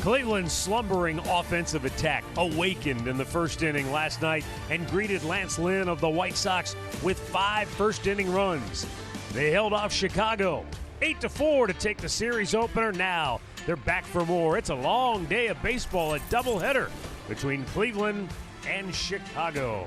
Cleveland's slumbering offensive attack awakened in the first inning last night and greeted Lance Lynn of the White Sox with 5 first-inning runs. They held off Chicago 8-4 to take the series opener. Now they're back for more. It's a long day of baseball, a doubleheader between Cleveland and Chicago.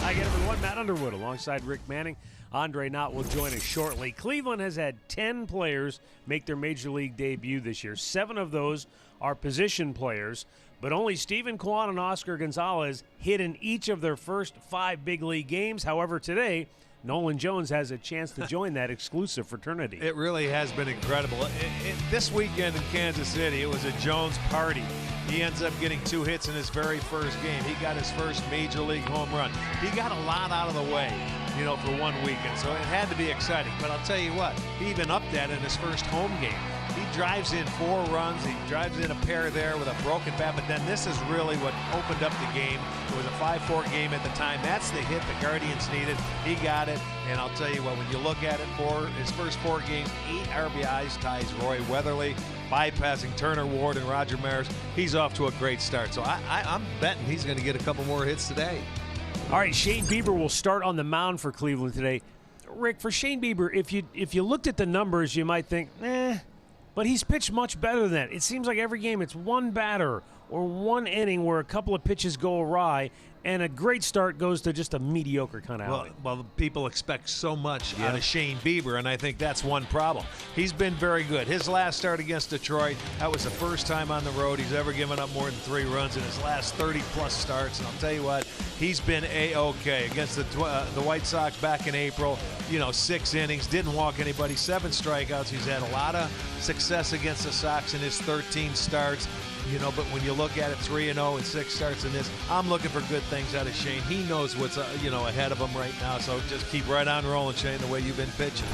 Hi again, everyone. Matt Underwood alongside Rick Manning. Andre Knott will join us shortly. Cleveland has had 10 players make their major league debut this year. 7 of those are position players, but only Steven Kwan and Oscar Gonzalez hit in each of their first 5 big league games. However, today, Nolan Jones has a chance to join that exclusive fraternity. It really has been incredible. This weekend in Kansas City, it was a Jones party. He ends up getting 2 hits in his very first game. He got his first major league home run. He got a lot out of the way, for 1 weekend, so it had to be exciting. But I'll tell you what, he even upped that in his first home game. He drives in 4 runs. He drives in a pair there with a broken bat, but then this is really what opened up the game. It was a 5-4 game at the time. That's the hit the Guardians needed. He got it, and I'll tell you what, when you look at it, for his first 4 games, 8 RBIs, ties Roy Weatherly, bypassing Turner Ward and Roger Maris. He's off to a great start, so I'm betting he's going to get a couple more hits today. All right, Shane Bieber will start on the mound for Cleveland today. Rick, for Shane Bieber, if you looked at the numbers, you might think, but he's pitched much better than that. It seems like every game it's one batter or one inning where a couple of pitches go awry, and a great start goes to just a mediocre kind of outing. Well, people expect so much out of Shane Bieber, and I think that's one problem. He's been very good. His last start against Detroit, that was the first time on the road he's ever given up more than 3 runs in his last 30-plus starts. And I'll tell you what, he's been A-OK against the White Sox back in April. 6 innings, didn't walk anybody, 7 strikeouts. He's had a lot of success against the Sox in his 13 starts. But when you look at it, 3-0 and 6 starts in this, I'm looking for good things out of Shane. He knows what's ahead of him right now, so just keep right on rolling, Shane, the way you've been pitching.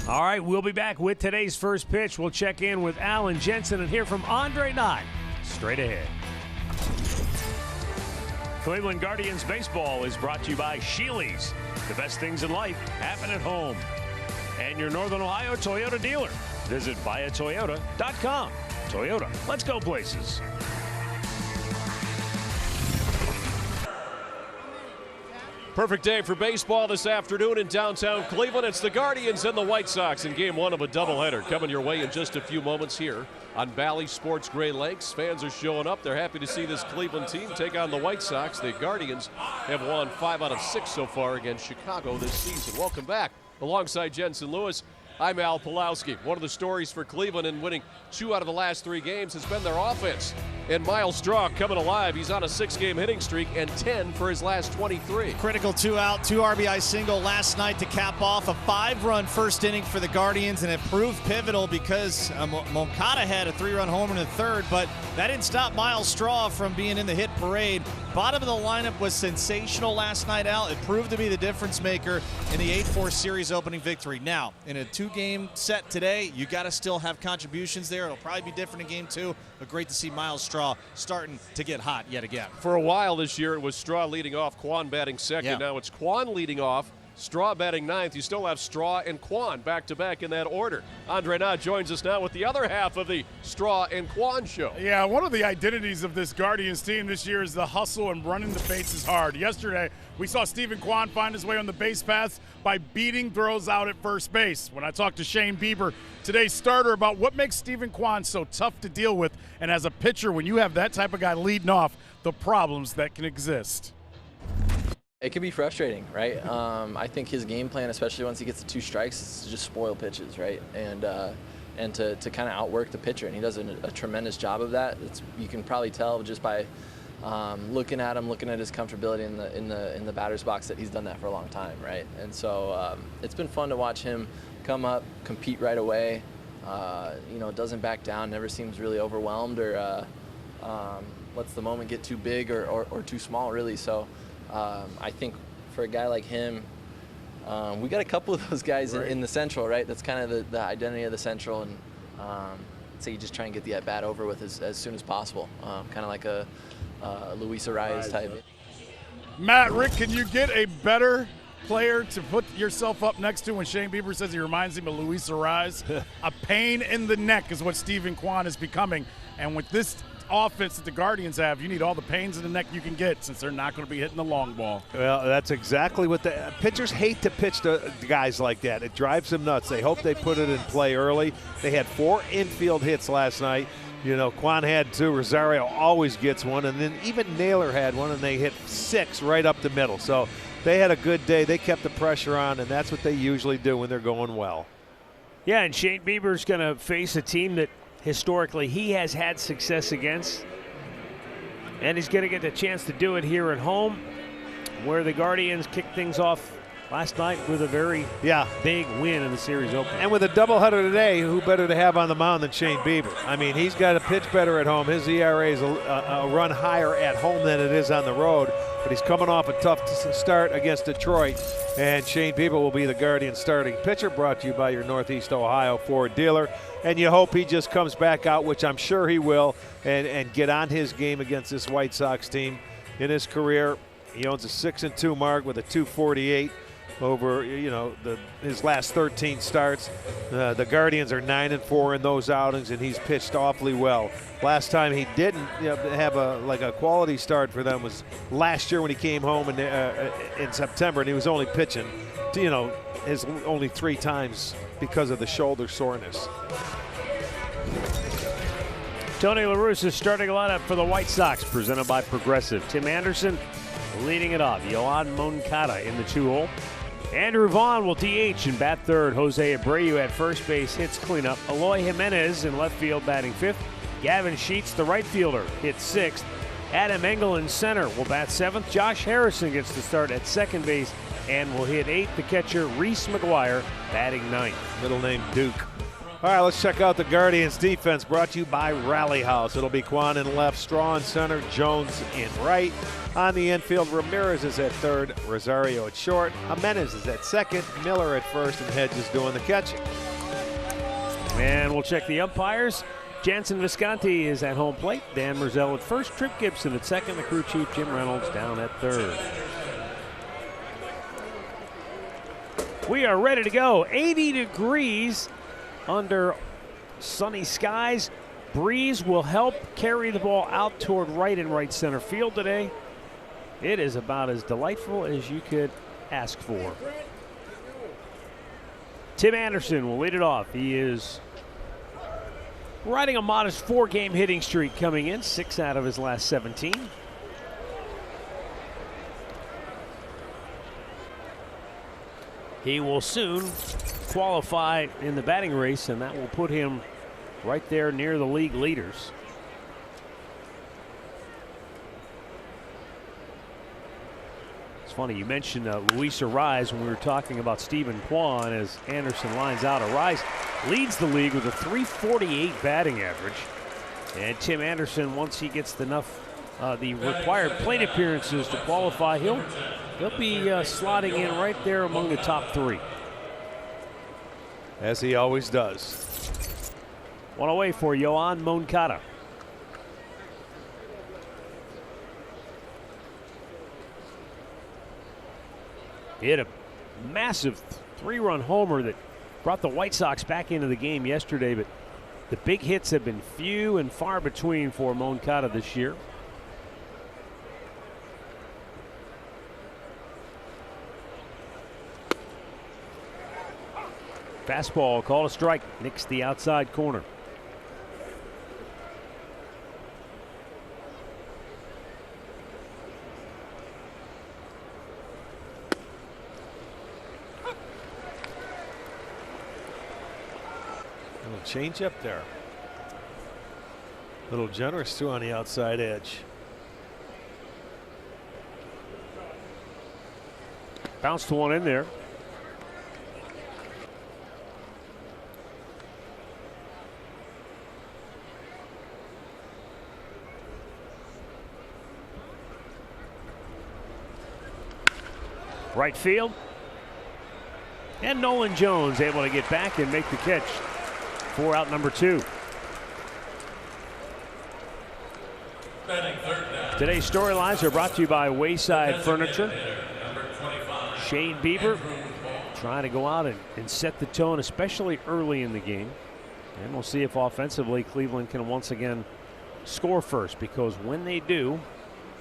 All right, we'll be back with today's first pitch. We'll check in with Alan Jensen and hear from Andre Knott straight ahead. Cleveland Guardians baseball is brought to you by Sheely's. The best things in life happen at home. And your Northern Ohio Toyota dealer. Visit buyatoyota.com. Toyota, let's go places. Perfect day for baseball this afternoon in downtown Cleveland. It's the Guardians and the White Sox in game 1 of a doubleheader. Coming your way in just a few moments here on Bally Sports Great Lakes. Fans are showing up. They're happy to see this Cleveland team take on the White Sox. The Guardians have won 5 out of 6 so far against Chicago this season. Welcome back. Alongside Jensen Lewis, I'm Al Pulowski. One of the stories for Cleveland in winning 2 out of the last 3 games has been their offense. And Myles Straw coming alive. He's on a 6-game hitting streak and 10 for his last 23. Critical 2-out, 2 RBI single last night to cap off a 5-run first inning for the Guardians, and it proved pivotal because Moncada had a 3-run homer in the 3rd, but that didn't stop Myles Straw from being in the hit parade. Bottom of the lineup was sensational last night, Al. It proved to be the difference maker in the 8-4 series opening victory. Now, in a 2-game set today, you got to still have contributions there. It'll probably be different in game 2, but great to see Myles Straw starting to get hot yet again. For a while this year, it was Straw leading off, Kwan batting second. Yeah. Now it's Kwan leading off, Straw batting 9th. You still have Straw and Kwan back-to-back in that order. Andre Knott joins us now with the other half of the Straw and Kwan show. Yeah, one of the identities of this Guardians team this year is the hustle and running the bases hard. Yesterday, we saw Steven Kwan find his way on the base paths by beating throws out at first base. When I talked to Shane Bieber, today's starter, about what makes Steven Kwan so tough to deal with, and as a pitcher, when you have that type of guy leading off, the problems that can exist. It can be frustrating, right? I think his game plan, especially once he gets to 2 strikes, is to just spoil pitches, right? And to kind of outwork the pitcher, and he does a tremendous job of that. You can probably tell just by looking at him, looking at his comfortability in the batter's box, that he's done that for a long time, right? And so it's been fun to watch him come up, compete right away. Doesn't back down, never seems really overwhelmed or lets the moment get too big or too small, really. So I think for a guy like him, we got a couple of those guys in the Central, right? That's kind of the identity of the Central, and so you just try and get the at-bat over with as soon as possible, kind of like a Luis Arias type. Matt, Rick, can you get a better player to put yourself up next to when Shane Bieber says he reminds him of Luis Ariz? A pain in the neck is what Stephen Kwan is becoming. And with this offense that the Guardians have, you need all the pains in the neck you can get since they're not going to be hitting the long ball. Well, that's exactly what the pitchers hate to pitch to guys like that. It drives them nuts. They hope they put it in play early. They had 4 infield hits last night. You know, Kwan had 2. Rosario always gets one. And then even Naylor had one, and they hit 6 right up the middle. So they had a good day. They kept the pressure on, and that's what they usually do when they're going well. Yeah, and Shane Bieber's going to face a team that historically he has had success against, and he's going to get the chance to do it here at home, where the Guardians kicked things off last night with a very big win in the series opener. And with a doubleheader today, who better to have on the mound than Shane Bieber? I mean, he's got to pitch better at home. His ERA is a run higher at home than it is on the road, but he's coming off a tough start against Detroit, and Shane Bieber will be the Guardians starting pitcher, brought to you by your Northeast Ohio Ford dealer. And you hope he just comes back out, which I'm sure he will, and get on his game against this White Sox team. In his career, he owns a 6-2 mark with a 248 over, you know, his last 13 starts. The Guardians are 9-4 in those outings, and he's pitched awfully well. Last time he didn't have a quality start for them was last year when he came home in September, and he was only pitching, his only 3 times because of the shoulder soreness. Tony La Russa's starting lineup for the White Sox, presented by Progressive. Tim Anderson leading it off. Yoan Moncada in the 2-hole. Andrew Vaughn will DH and bat third. Jose Abreu at first base hits cleanup. Eloy Jimenez in left field batting fifth. Gavin Sheets, the right fielder, hits sixth. Adam Engel in center will bat seventh. Josh Harrison gets the start at second base and will hit eighth. The catcher, Reese McGuire, batting ninth. Middle name Duke. All right, let's check out the Guardians defense, brought to you by Rally House. It'll be Kwan in left, Straw in center, Jones in right. On the infield, Ramirez is at third, Rosario at short, Jimenez is at second, Miller at first, and Hedges doing the catching. And we'll check the umpires. Jansen Visconti is at home plate. Dan Merzel at first, Trip Gibson at second, the crew chief Jim Reynolds down at third. We are ready to go. 80 degrees under sunny skies. Breeze will help carry the ball out toward right and right center field today. It is about as delightful as you could ask for. Tim Anderson will lead it off. He is riding a modest 4-game hitting streak coming in, 6 out of his last 17. He will soon qualify in the batting race, and that will put him right there near the league leaders. It's funny, you mentioned Luis Ariz when we were talking about Stephen Kwan as Anderson lines out. Ariz leads the league with a .348 batting average. And Tim Anderson, once he gets enough the required plate appearances to qualify, he'll be slotting in right there among the top 3. As he always does. One away for Yoan Moncada. He hit a massive 3-run homer that brought the White Sox back into the game yesterday, but the big hits have been few and far between for Moncada this year. Fastball called a strike, nicks the outside corner. Little change up there. A little generous too on the outside edge. Bounced one in there. Right field. And Nolan Jones able to get back and make the catch for out number 2. Today's storylines are brought to you by Wayside Furniture. Shane Bieber trying to go out and set the tone, especially early in the game. And we'll see if offensively Cleveland can once again score first, because when they do,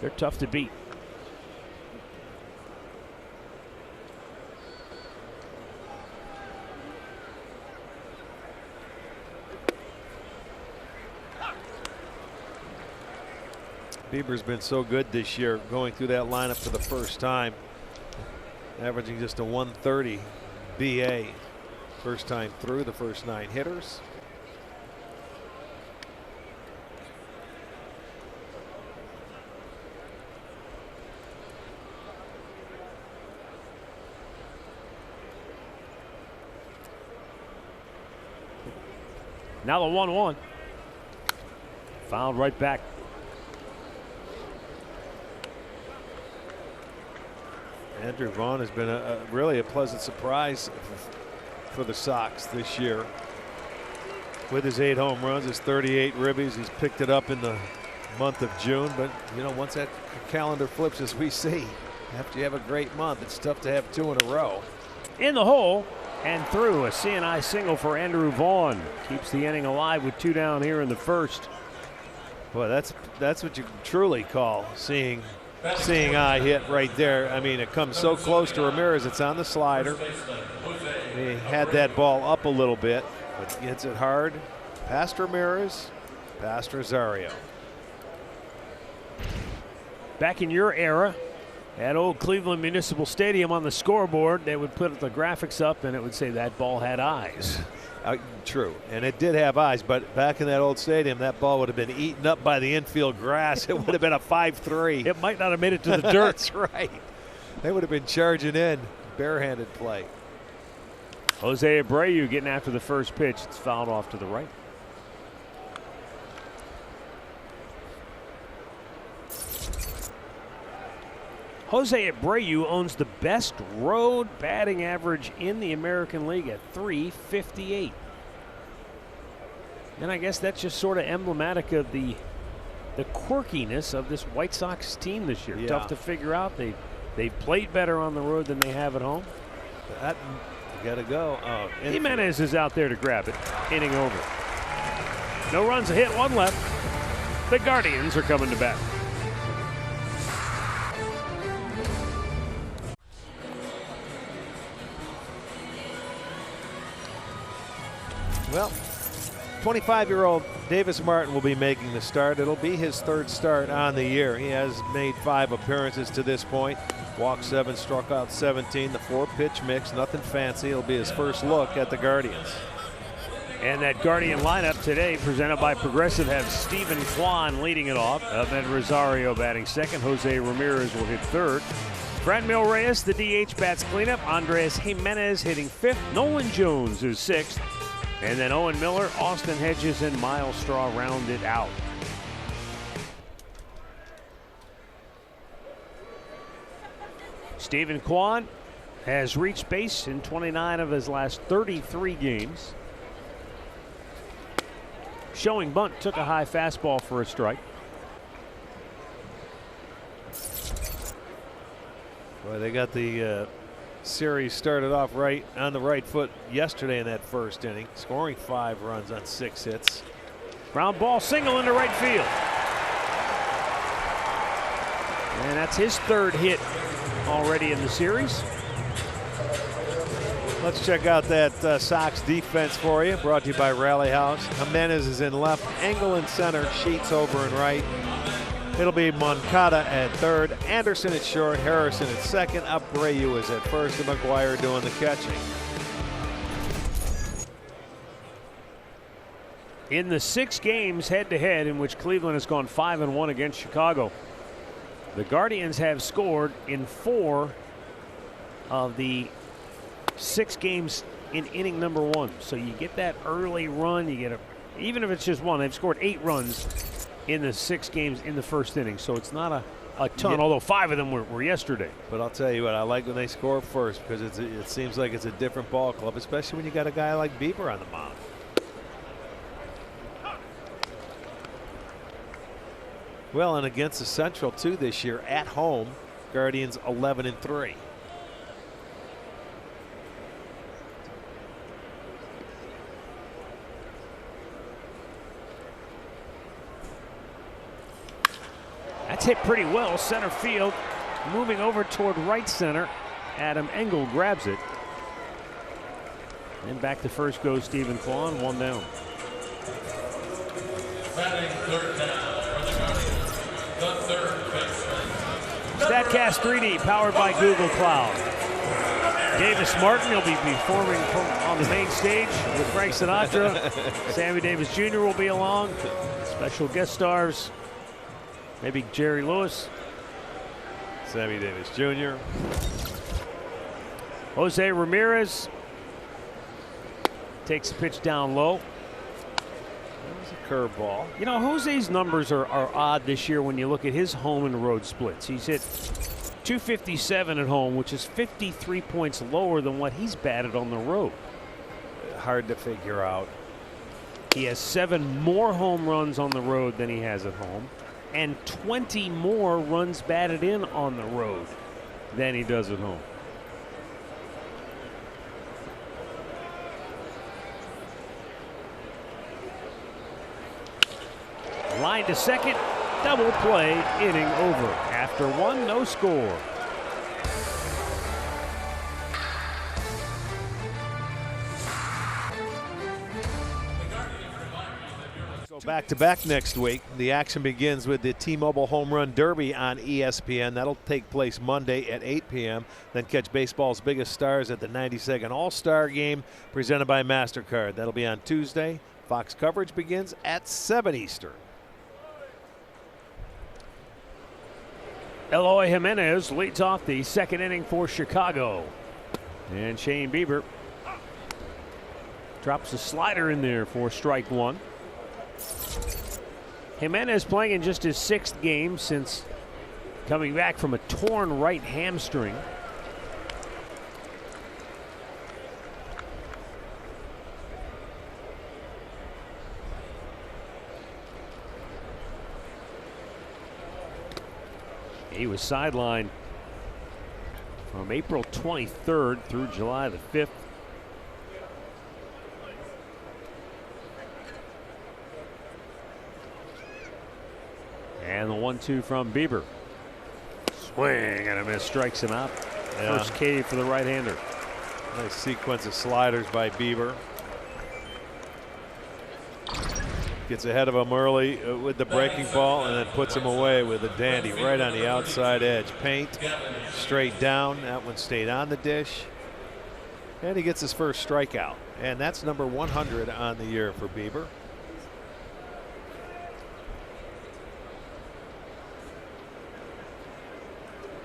they're tough to beat. Bieber's been so good this year, going through that lineup for the first time, averaging just a 130 BA first time through the first 9 hitters. Now the 1-1. Fouled right back. Andrew Vaughn has been really a pleasant surprise for the Sox this year. With his 8 home runs, his 38 ribbies, he's picked it up in the month of June. But, you know, once that calendar flips, as we see, after you have a great month, it's tough to have 2 in a row. In the hole and through, a CNI single for Andrew Vaughn. Keeps the inning alive with 2 down here in the first. Boy, that's what you truly call seeing eye hit right there. I mean, it comes so close to Ramirez. It's on the slider. He had that ball up a little bit, but he hits it hard past Ramirez, past Rosario. Back in your era, at old Cleveland Municipal Stadium, on the scoreboard, they would put the graphics up and it would say that ball had eyes. True, and it did have eyes, but back in that old stadium, that ball would have been eaten up by the infield grass. It would have been a 5-3. It might not have made it to the dirt. That's right. They would have been charging in, barehanded play. Jose Abreu getting after the first pitch. It's fouled off to the right. Jose Abreu owns the best road batting average in the American League at .358. And I guess that's just sort of emblematic of the quirkiness of this White Sox team this year. Yeah. Tough to figure out. They've played better on the road than they have at home. That, you gotta go. Oh, Jimenez is out there to grab it. Inning over. No runs, a hit, 1 left. The Guardians are coming to bat. Well, 25-year-old Davis Martin will be making the start. It'll be his 3rd start on the year. He has made 5 appearances to this point. Walked 7, struck out 17. The 4-pitch mix, nothing fancy. It'll be his first look at the Guardians. And that Guardian lineup today, presented by Progressive, have Stephen Kwan leading it off. Ahmed Rosario batting 2nd. Jose Ramirez will hit 3rd. Franmil Reyes, the DH, bats cleanup. Andres Jimenez hitting 5th. Nolan Jones is 6th. And then Owen Miller, Austin Hedges, and Miles Straw round it out. Stephen Kwan has reached base in 29 of his last 33 games. Showing bunt, took a high fastball for a strike. Boy, they got the series started off right on the right foot yesterday in that first inning, scoring 5 runs on 6 hits. Ground ball single into right field. And that's his 3rd hit already in the series. Let's check out that Sox defense for you, brought to you by Rally House. Jimenez is in left, Engel in center, Sheets over and right. It'll be Moncada at 3rd, Anderson at short, Harrison at 2nd, Abreu is at 1st, and McGuire doing the catching. In the 6 games head-to-head in which Cleveland has gone 5-1 against Chicago, the Guardians have scored in 4 of the 6 games in inning number 1. So you get that early run, you get even if it's just 1, they've scored 8 runs in the 6 games in the first inning. So it's not a ton, Yeah. although 5 of them were yesterday. But I'll tell you what, I like when they score first, because it seems like it's a different ball club, especially when you got a guy like Bieber on the mound. Well, and against the Central too this year at home, Guardians 11-3. That's hit pretty well. Center field. Moving over toward right center. Adam Engel grabs it. And back to first goes Stephen Kwan, 1 down. StatCast 3D powered by Google Cloud. Davis Martin, he'll be performing on the main stage with Frank Sinatra. Sammy Davis Jr. will be along. Special guest stars, maybe Jerry Lewis. Sammy Davis Jr. Jose Ramirez takes a pitch down low. That was a curveball. You know, Jose's numbers are odd this year when you look at his home and road splits. He's hit .257 at home, which is 53 points lower than what he's batted on the road. Hard to figure out. He has 7 more home runs on the road than he has at home, and 20 more runs batted in on the road than he does at home. Line to second, double play, inning over. After 1, no score. Go back-to-back next week. The action begins with the T-Mobile Home Run Derby on ESPN. That'll take place Monday at 8 p.m. Then catch baseball's biggest stars at the 92nd All-Star Game presented by MasterCard. That'll be on Tuesday. Fox coverage begins at 7 Eastern. Eloy Jimenez leads off the second inning for Chicago. And Shane Bieber drops a slider in there for strike 1. Jimenez playing in just his 6th game since coming back from a torn right hamstring. He was sidelined from April 23rd through July the 5th. And the 1-2 from Bieber. Swing and a miss, strikes him out. Yeah. First K for the right-hander. Nice sequence of sliders by Bieber. Gets ahead of him early with the breaking ball and then puts him away with a dandy right on the outside edge. Paint straight down. That one stayed on the dish. And he gets his first strikeout. And that's number 100 on the year for Bieber.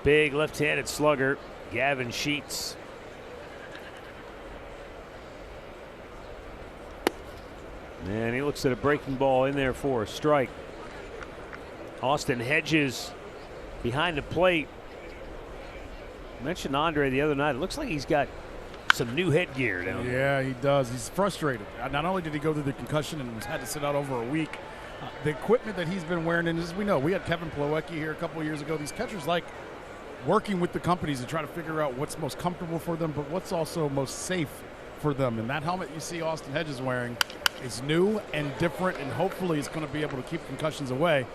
Big left-handed slugger, Gavin Sheets. And he looks at a breaking ball in there for a strike. Austin Hedges behind the plate. I mentioned Andre the other night. It looks like he's got some new headgear down there. Yeah, he does. He's frustrated. Not only did he go through the concussion and had to sit out over a week, the equipment that he's been wearing, and as we know, we had Kevin Plawecki here a couple of years ago. These catchers like working with the companies to try to figure out what's most comfortable for them, but what's also most safe for them. And that helmet you see Austin Hedges wearing is new and different, and hopefully it's going to be able to keep concussions away.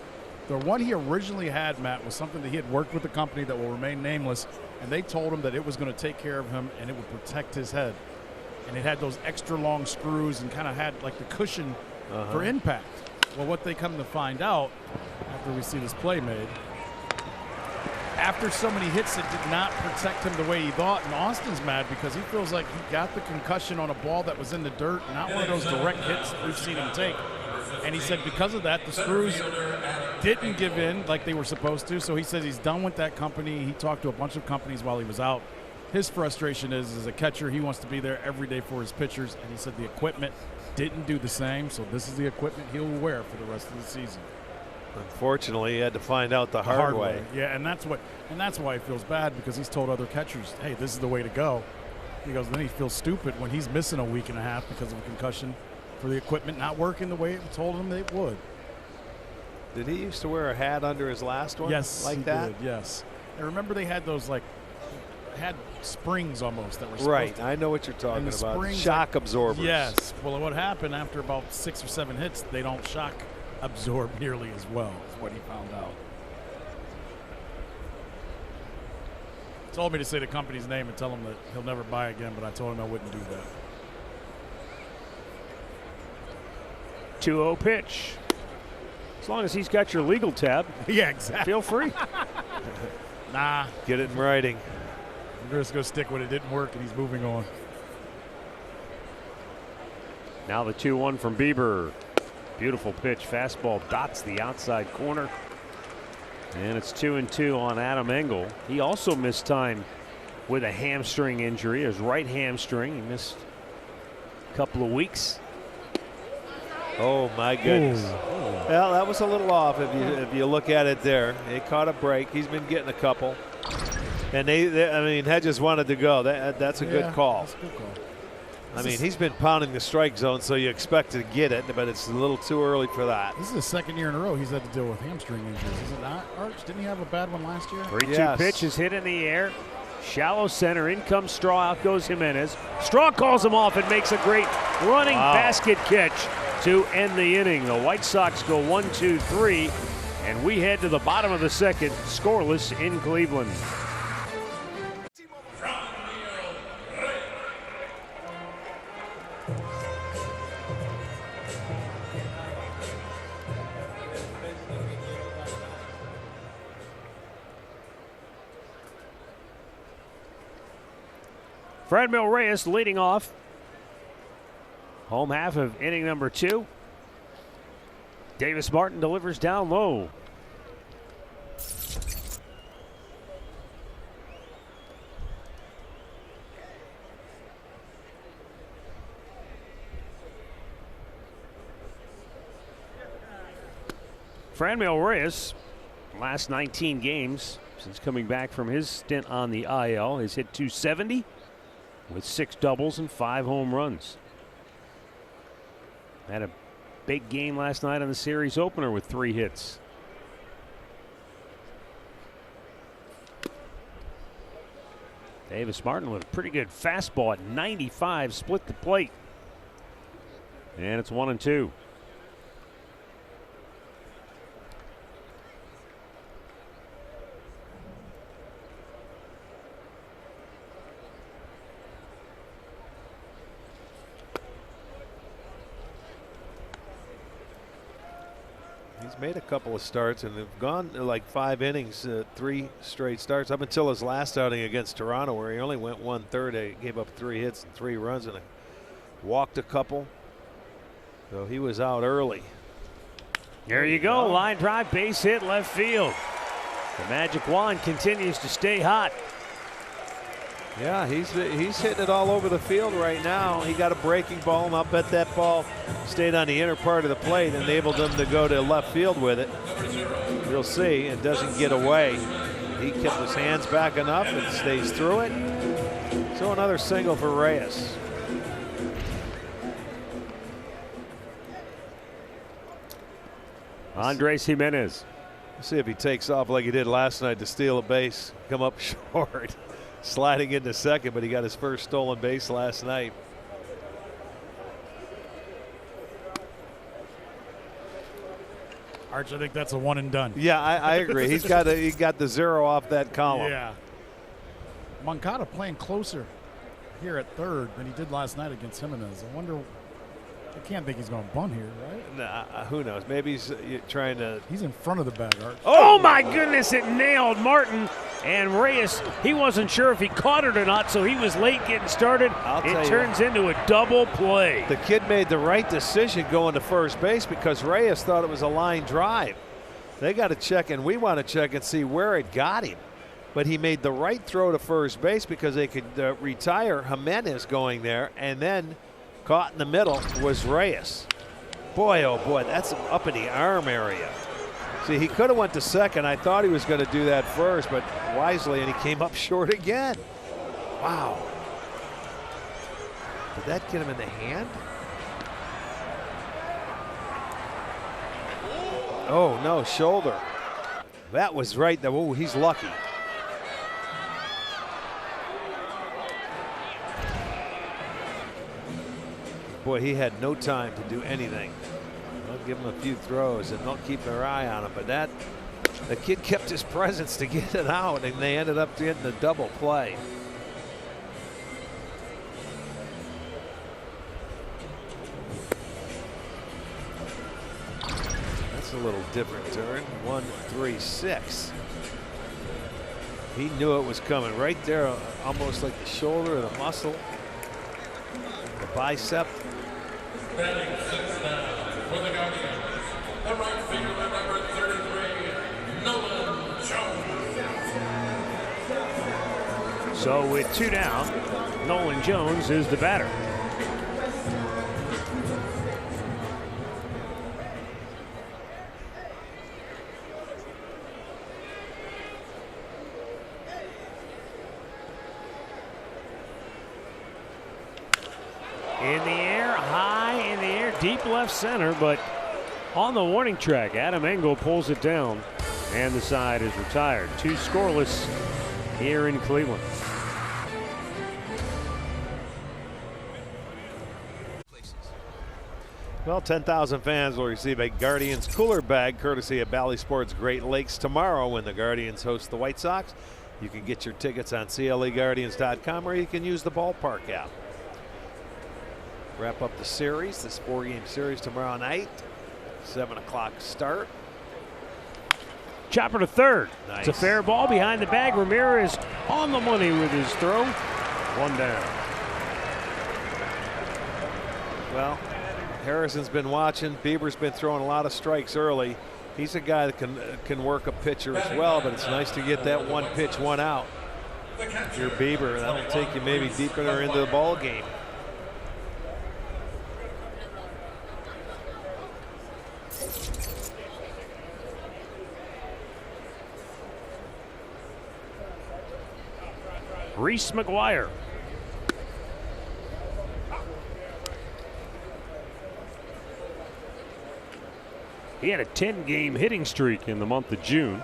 The one he originally had, Matt, was something that he had worked with the company that will remain nameless, and they told him that it was going to take care of him and it would protect his head. And it had those extra long screws and kind of had like the cushion for impact. Well, what they come to find out after we see this play made, after so many hits, it did not protect him the way he thought. And Austin's mad because he feels like he got the concussion on a ball that was in the dirt, not one of those direct hits we've seen him take. And he said because of that, the screws didn't give in like they were supposed to. So he says he's done with that company. He talked to a bunch of companies while he was out. His frustration is, as a catcher, he wants to be there every day for his pitchers. And he said the equipment didn't do the same. So this is the equipment he'll wear for the rest of the season. Unfortunately, he had to find out the hard way. Yeah, and that's why he feels bad, because he's told other catchers, hey, this is the way to go. He goes, then he feels stupid when he's missing a week and a half because of a concussion for the equipment not working the way it told him it would. Did he used to wear a hat under his last one? Yes, like he that? did, yes. I remember they had those had springs almost that were right. supposed to, I know what you're talking and the about. springs, Shock absorbers. Yes. Well, what happened after about 6 or 7 hits, they don't shock absorb nearly as well, is what he found out. Told me to say the company's name and tell him that he'll never buy again, but I told him I wouldn't do that. 2-0 pitch. As long as he's got your legal tab. Yeah, exactly. Feel free. Nah. Get it in writing. I'm just going to stick with it. Didn't work, and he's moving on. Now the 2-1 from Bieber. Beautiful pitch. Fastball dots the outside corner. And it's 2-2 on Adam Engel. He also missed time with a hamstring injury, his right hamstring. He missed a couple of weeks. Oh my goodness. Well, that was a little off if you look at it there. He caught a break. He's been getting a couple. And I mean, Hedges wanted to go. That's a good call. That's a good call. I mean, he's been pounding the strike zone, so you expect to get it, but it's a little too early for that. This is the second year in a row he's had to deal with hamstring injuries, is it not, Arch? Didn't he have a bad one last year? 3-2 pitch is hit in the air. Shallow center. In comes Straw. Out goes Jimenez. Straw calls him off and makes a great running basket catch to end the inning. The White Sox go 1-2-3, and we head to the bottom of the second, scoreless in Cleveland. Franmil Reyes leading off. Home half of inning number 2. Davis Martin delivers down low. Franmil Reyes, last 19 games since coming back from his stint on the IL, has hit .270 with 6 doubles and 5 home runs. Had a big game last night on the series opener with 3 hits. Davis Martin with a pretty good fastball at 95, split the plate. And it's 1-2. He's made a couple of starts and they've gone like 5 innings, 3 straight starts up until his last outing against Toronto, where he only went 1/3. He gave up 3 hits and 3 runs and walked a couple. So he was out early. There you go. Line drive, base hit, left field. The magic wand continues to stay hot. Yeah, he's hitting it all over the field right now. He got a breaking ball, and I'll bet that ball stayed on the inner part of the plate, enabled him to go to left field with it. You'll see, it doesn't get away. He kept his hands back enough and stays through it. So another single for Reyes. Andres Jimenez. Let's see if he takes off like he did last night to steal a base, come up short. Sliding into second, but he got his first stolen base last night. Arch, I think that's a one and done. Yeah, I agree. he got the 0 off that column. Yeah. Moncada playing closer here at third than he did last night against Jimenez. I wonder. I can't think he's going to bunt here, right? Nah, who knows? Maybe he's trying to. He's in front of the bag, Arch. Oh my goodness! It nailed Martin. And Reyes, he wasn't sure if he caught it or not, so he was late getting started. It turns into a double play. The kid made the right decision going to first base because Reyes thought it was a line drive. They got to check, and we want to check and see where it got him. But he made the right throw to first base because they could retire Jimenez going there, and then caught in the middle was Reyes. Boy, oh boy, that's up in the arm area. See, he could have went to second. I thought he was going to do that first, but wisely, and he came up short again. Wow. Did that get him in the hand? Oh, no, shoulder. That was right. Oh, he's lucky. Boy, he had no time to do anything. They'll give him a few throws and they'll keep their eye on him, but that The kid kept his presence to get it out, and they ended up getting a double play. That's a little different turn. 1-3-6. He knew it was coming right there, almost like the shoulder or the muscle, the bicep. Batting sits down for the Guardians, the right fielder, number 33, Nolan Jones. So with 2 down, Nolan Jones is the batter. In the air, high in the air, deep left center, but on the warning track, Adam Engel pulls it down, and the side is retired. 2 scoreless here in Cleveland. Well, 10,000 fans will receive a Guardians cooler bag courtesy of Bally Sports Great Lakes tomorrow when the Guardians host the White Sox. You can get your tickets on CLEGuardians.com, or you can use the ballpark app. Wrap up the series, this 4-game series tomorrow night. 7 o'clock start. Chopper to third. Nice. It's a fair ball behind the bag. Ramirez on the money with his throw. 1 down. Well, Harrison's been watching. Bieber's been throwing a lot of strikes early. He's a guy that can work a pitcher as well, but it's nice to get that 1 pitch, 1 out. If you're Bieber, that'll take you maybe deeper into the ball game. Reese McGuire. He had a 10-game hitting streak in the month of June.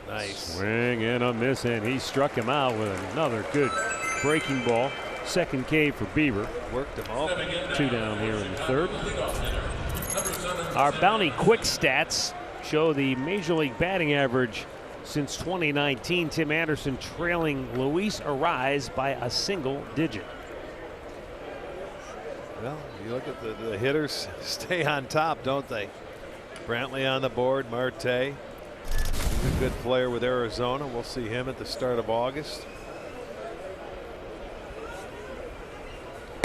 Nice. Swing and a miss, and he struck him out with another good breaking ball. Second K for Bieber. Worked him open. 2 down here in the third. Our Bounty Quick Stats show the Major League batting average since 2019. Tim Anderson trailing Luis Arraez by a single digit. Well, you look at the hitters stay on top, don't they? Brantley on the board, Marte. He's a good player with Arizona. We'll see him at the start of August.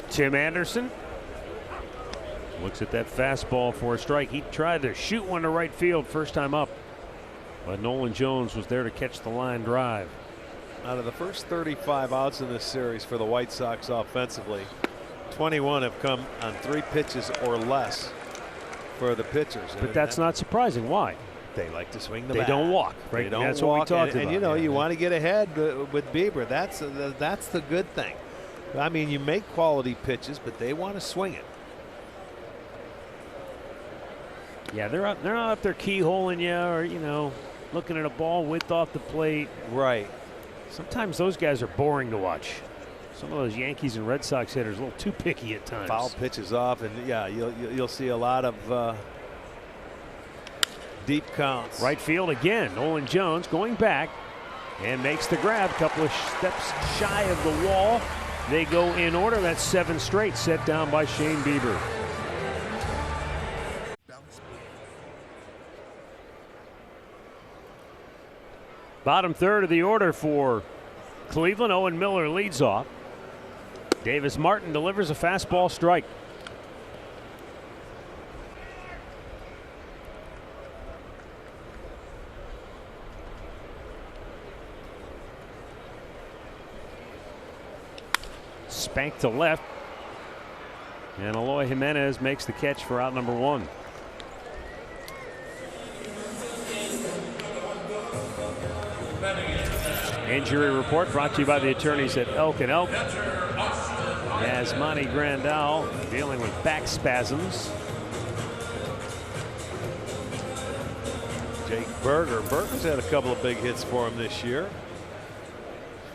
Tim Anderson looks at that fastball for a strike. He tried to shoot one to right field first time up, but Nolan Jones was there to catch the line drive. Out of the first 35 outs in this series for the White Sox offensively, 21 have come on 3 pitches or less for the pitchers. But that's not surprising. Why? They like to swing the They bat. don't walk, right? They don't That's walk, what we talked about. and you know, you want to get ahead with Bieber. That's the good thing. I mean, you make quality pitches, but they want to swing it. Yeah, they're not up there keyholing you, or looking at a ball width off the plate. Right. Sometimes those guys are boring to watch. Some of those Yankees and Red Sox hitters a little too picky at times. Foul pitches off, and yeah, you'll see a lot of deep counts. Right field again. Nolan Jones going back and makes the grab. Couple of steps shy of the wall. They go in order. That's 7 straight set down by Shane Bieber. Bottom third of the order for Cleveland. Owen Miller leads off. Davis Martin delivers a fastball strike. Spanked to left, and Eloy Jimenez makes the catch for out number 1. Injury report brought to you by the attorneys at Elk & Elk. Yasmani Grandal dealing with back spasms. Jake Berger. Berger's had a couple of big hits for him this year.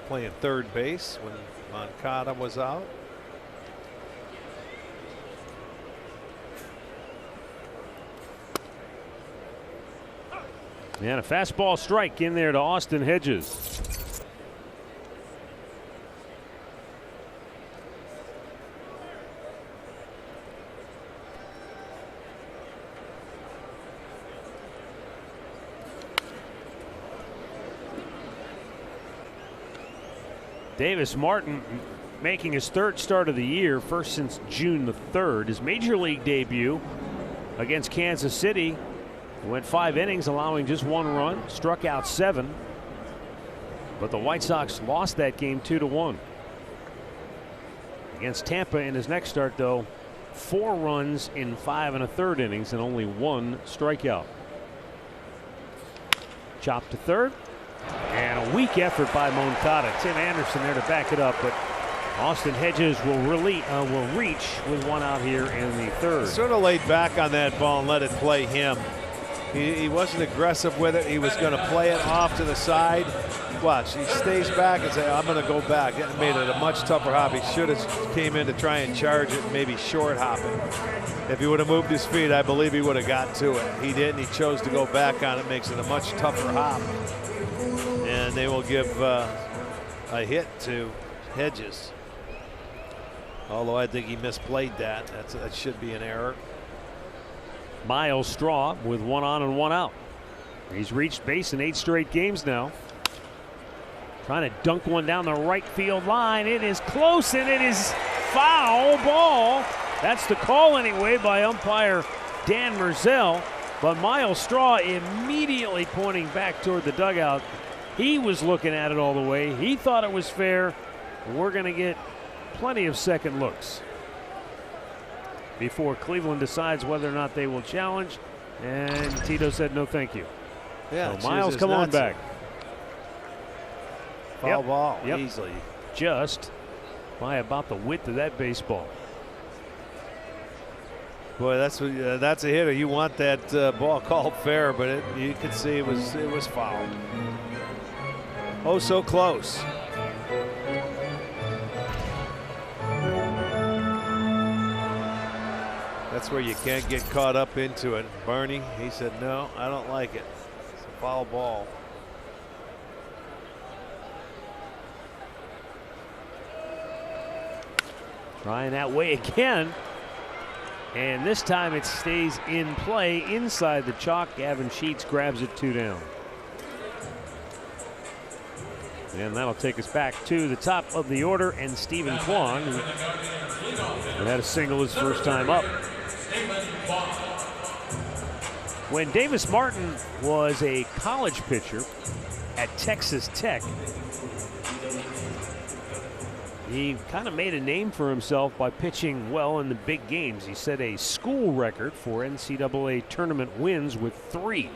Playing third base when Moncada was out. And a fastball strike in there to Austin Hedges. Davis Martin making his third start of the year, first since June the 3rd. His major league debut against Kansas City. He went 5 innings, allowing just 1 run, struck out 7. But the White Sox lost that game 2-1. Against Tampa in his next start, though, 4 runs in 5 1/3 innings and only 1 strikeout. Chop to third. And a weak effort by Moncada. Tim Anderson there to back it up, but Austin Hedges will reach with 1 out here in the 3rd. Sort of laid back on that ball and let it play him. He wasn't aggressive with it. He was going to play it off to the side. Watch, he stays back and say, I'm going to go back. It made it a much tougher hop. He should have came in to try and charge it and maybe short hop it. If he would have moved his feet, I believe he would have got to it. He didn't. He chose to go back on it. Makes it a much tougher hop. And they will give a hit to Hedges. Although I think he misplayed that. That should be an error. Miles Straw with 1 on and 1 out. He's reached base in 8 straight games now. Trying to dunk one down the right field line. It is close and it is foul ball. That's the call anyway by umpire Dan Merzel. But Miles Straw immediately pointing back toward the dugout. He was looking at it all the way. He thought it was fair. We're going to get plenty of second looks before Cleveland decides whether or not they will challenge. And Tito said no thank you. Yeah, so Miles, come on back. Foul ball easily. Just by about the width of that baseball. Boy, that's a hitter. You want that ball called fair, but you could see it was foul. Oh, so close. That's where you can't get caught up into it. Barney, he said, no, I don't like it. It's a foul ball. Trying that way again. And this time it stays in play inside the chalk. Gavin Sheets grabs it 2 down. And that'll take us back to the top of the order and Stephen Kwan, who had a single his first time up. When Davis Martin was a college pitcher at Texas Tech, he kind of made a name for himself by pitching well in the big games. He set a school record for NCAA tournament wins with 3.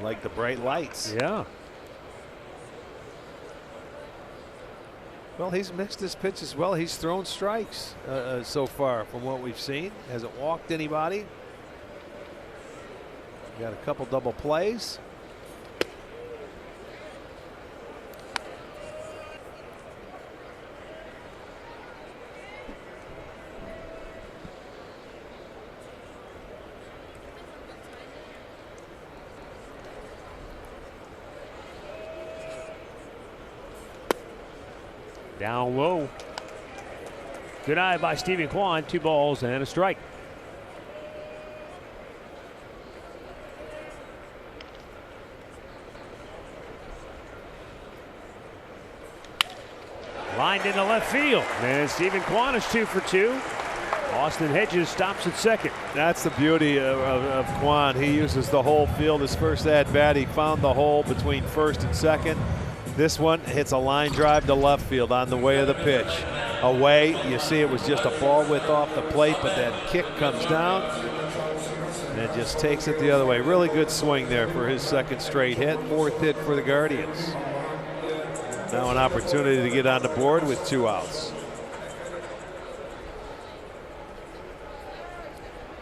Like the bright lights. Yeah. Well, he's mixed his pitches well. He's thrown strikes so far from what we've seen. Hasn't walked anybody. Got a couple double plays. Down low. Good eye by Stephen Kwan. 2 balls and a strike. Lined into left field. And Stephen Kwan is 2 for 2. Austin Hedges stops at second. That's the beauty of Kwan. He uses the whole field. His first at bat, he found the hole between first and second. This one hits a line drive to left field on the way of the pitch. Away, you see it was just a ball width off the plate, but that kick comes down and it just takes it the other way. Really good swing there for his second straight hit, 4th hit for the Guardians. Now an opportunity to get on the board with 2 outs.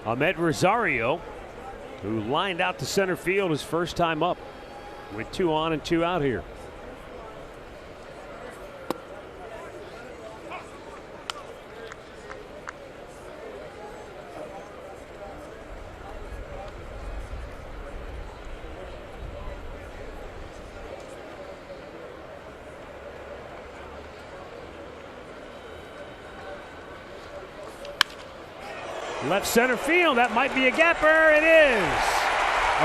Ahmed Rosario, who lined out to center field his first time up with 2 on and 2 out here. Left center field, that might be a gapper. It is.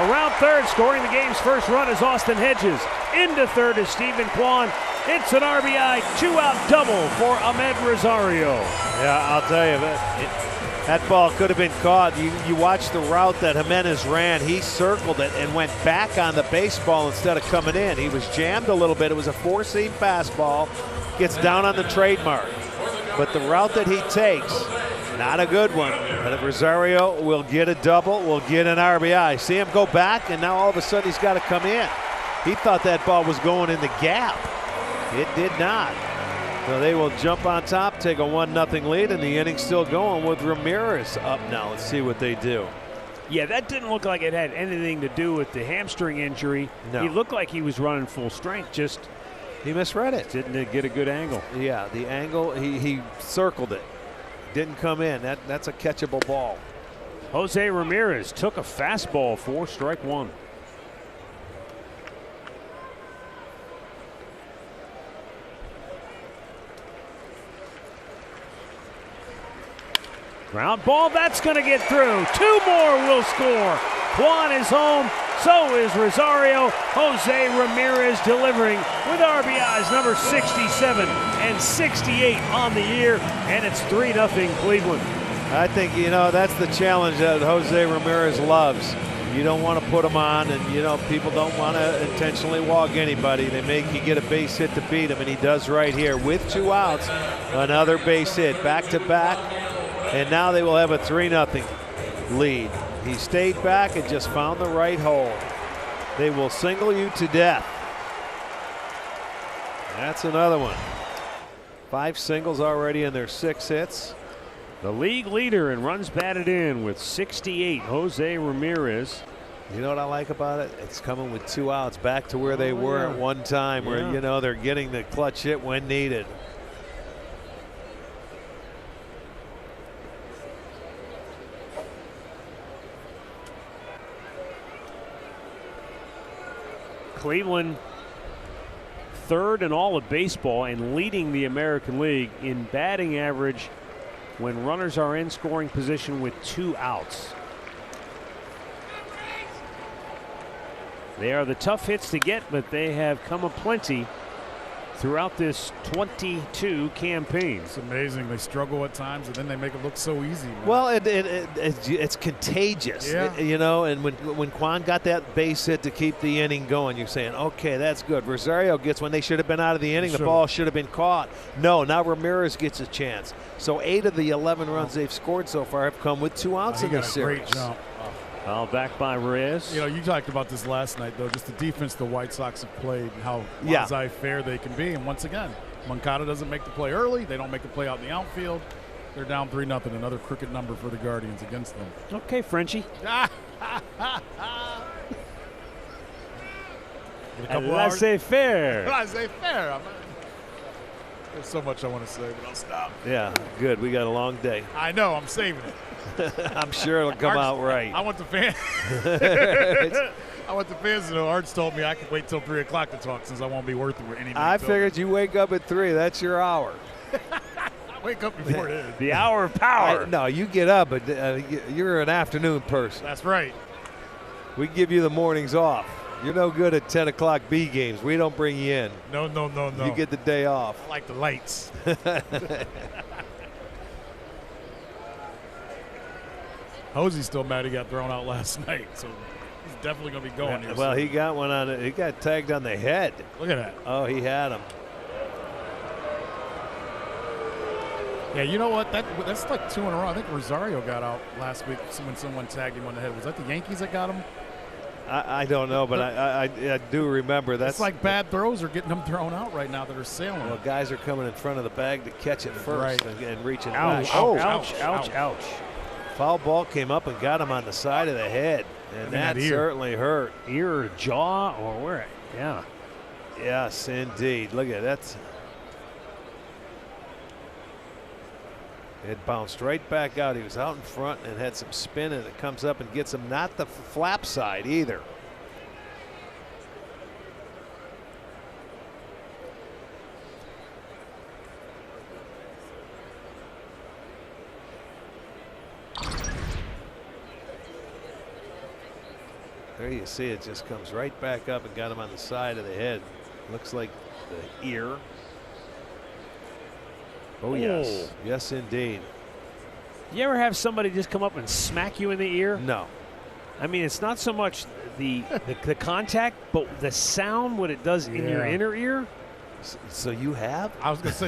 Around third, scoring the game's first run is Austin Hedges. Into third is Stephen Kwan. It's an RBI 2-out double for Ahmed Rosario. Yeah, I'll tell you, that ball could have been caught. You watch the route that Jimenez ran. He circled it and went back on the baseball instead of coming in. He was jammed a little bit. It was a 4-seam fastball. Gets down on the trademark. But the route that he takes, not a good one. But Rosario will get a double, will get an RBI. See him go back, and now all of a sudden he's got to come in. He thought that ball was going in the gap. It did not. So they will jump on top, take a 1-0 lead, and the inning's still going with Ramirez up now. Let's see what they do. Yeah, that didn't look like it had anything to do with the hamstring injury. No. He looked like he was running full strength, just he misread it. Didn't get a good angle. Yeah, the angle, he circled it. Didn't come in. That's a catchable ball. Jose Ramirez took a fastball for strike 1. Ground ball, that's going to get through. 2 more will score. Kwan is home, so is Rosario. Jose Ramirez delivering with RBIs number 67 and 68 on the year, and it's 3-0 Cleveland. I think, that's the challenge that Jose Ramirez loves. You don't want to put him on, and, people don't want to intentionally walk anybody. They make you get a base hit to beat him, and he does right here with 2 outs. Another base hit, back-to-back, and now they will have a 3-0 lead. He stayed back and just found the right hole. They will single you to death. That's another one. 5 singles already in their 6 hits. The league leader in runs batted in with 68, Jose Ramirez. You know what I like about it? It's coming with 2 outs back to where they were at one time, where, they're getting the clutch hit when needed. Cleveland third in all of baseball and leading the American League in batting average when runners are in scoring position with 2 outs. They are the tough hits to get, but they have come aplenty throughout this 22 campaign. It's amazing. They struggle at times, and then they make it look so easy. Man. Well, it's contagious, and when Kwan got that base hit to keep the inning going, you're saying, okay, that's good. Rosario gets when they should have been out of the inning. The ball should have been caught. No, now Ramirez gets a chance. So 8 of the 11 runs they've scored so far have come with 2 outs in the series. Great jump. Foul back by Reyes. You talked about this last night, though, just the defense the White Sox have played and how laissez-faire they can be. And once again, Moncada doesn't make the play early. They don't make the play out in the outfield. They're down 3-0. Another crooked number for the Guardians against them. Okay, Frenchie. Laissez-faire. Laissez-faire. There's so much I want to say, but I'll stop. Yeah, good. We got a long day. I know. I'm saving it. I'm sure it'll come out right. I want the fans. I want the fans to know. Arts told me I could wait till 3 o'clock to talk since I won't be worth it with anything. I figured you wake up at 3. That's your hour. I wake up before it is. The hour of power. No, you get up, but you're an afternoon person. That's right. We give you the mornings off. You're no good at 10 o'clock B games. We don't bring you in. No. You get the day off. I like the lights. Hosey's still mad he got thrown out last night, so he's definitely going to be going here. Well, soon. he got one on it. He got tagged on the head. Look at that. Oh, he had him. Yeah, you know what? That's like 2 in a row. I think Rosario got out last week when someone tagged him on the head. Was that the Yankees that got him? I don't know, but I do remember that. It's like bad throws are getting them thrown out right now that are sailing. Well, guys are coming in front of the bag to catch it first and reaching ouch, back. ouch. Foul ball came up and got him on the side of the head, and that certainly hurt. Ear or jaw or where? Yeah. Yes, indeed. Look at that. It bounced right back out. He was out in front and had some spin, and it comes up and gets him, not the flap side either. There you see it just comes right back up and got him on the side of the head. Looks like the ear. Oh, yes. Yes, indeed. You ever have somebody just come up and smack you in the ear? No. I mean, it's not so much the contact, but the sound, what it does in your inner ear. So you have? I was going to say,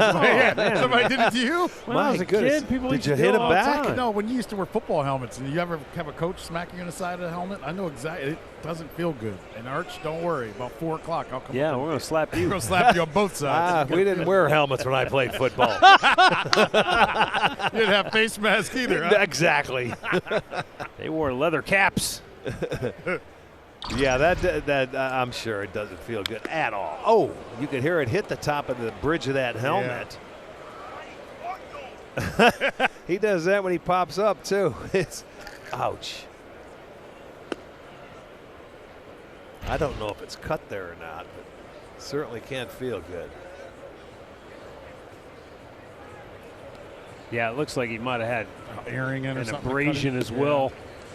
somebody did it to you? When I was a kid, people did used you to hit do it him all the back? time. No, when you used to wear football helmets and you ever have a coach smack you in the side of the helmet, I know exactly. It doesn't feel good. And Arch, don't worry. About 4 o'clock, I'll come. Yeah, we're going to slap you. We're going to slap you on both sides. We didn't wear helmets when I played football. You didn't have face mask either. Huh? Exactly. They wore leather caps. Yeah, that I'm sure it doesn't feel good at all. Oh, you could hear it hit the top of the bridge of that helmet. Yeah. He does that when he pops up too. It's ouch. I don't know if it's cut there or not, but it certainly can't feel good. Yeah, it looks like he might have had earring in or an something. abrasion as well.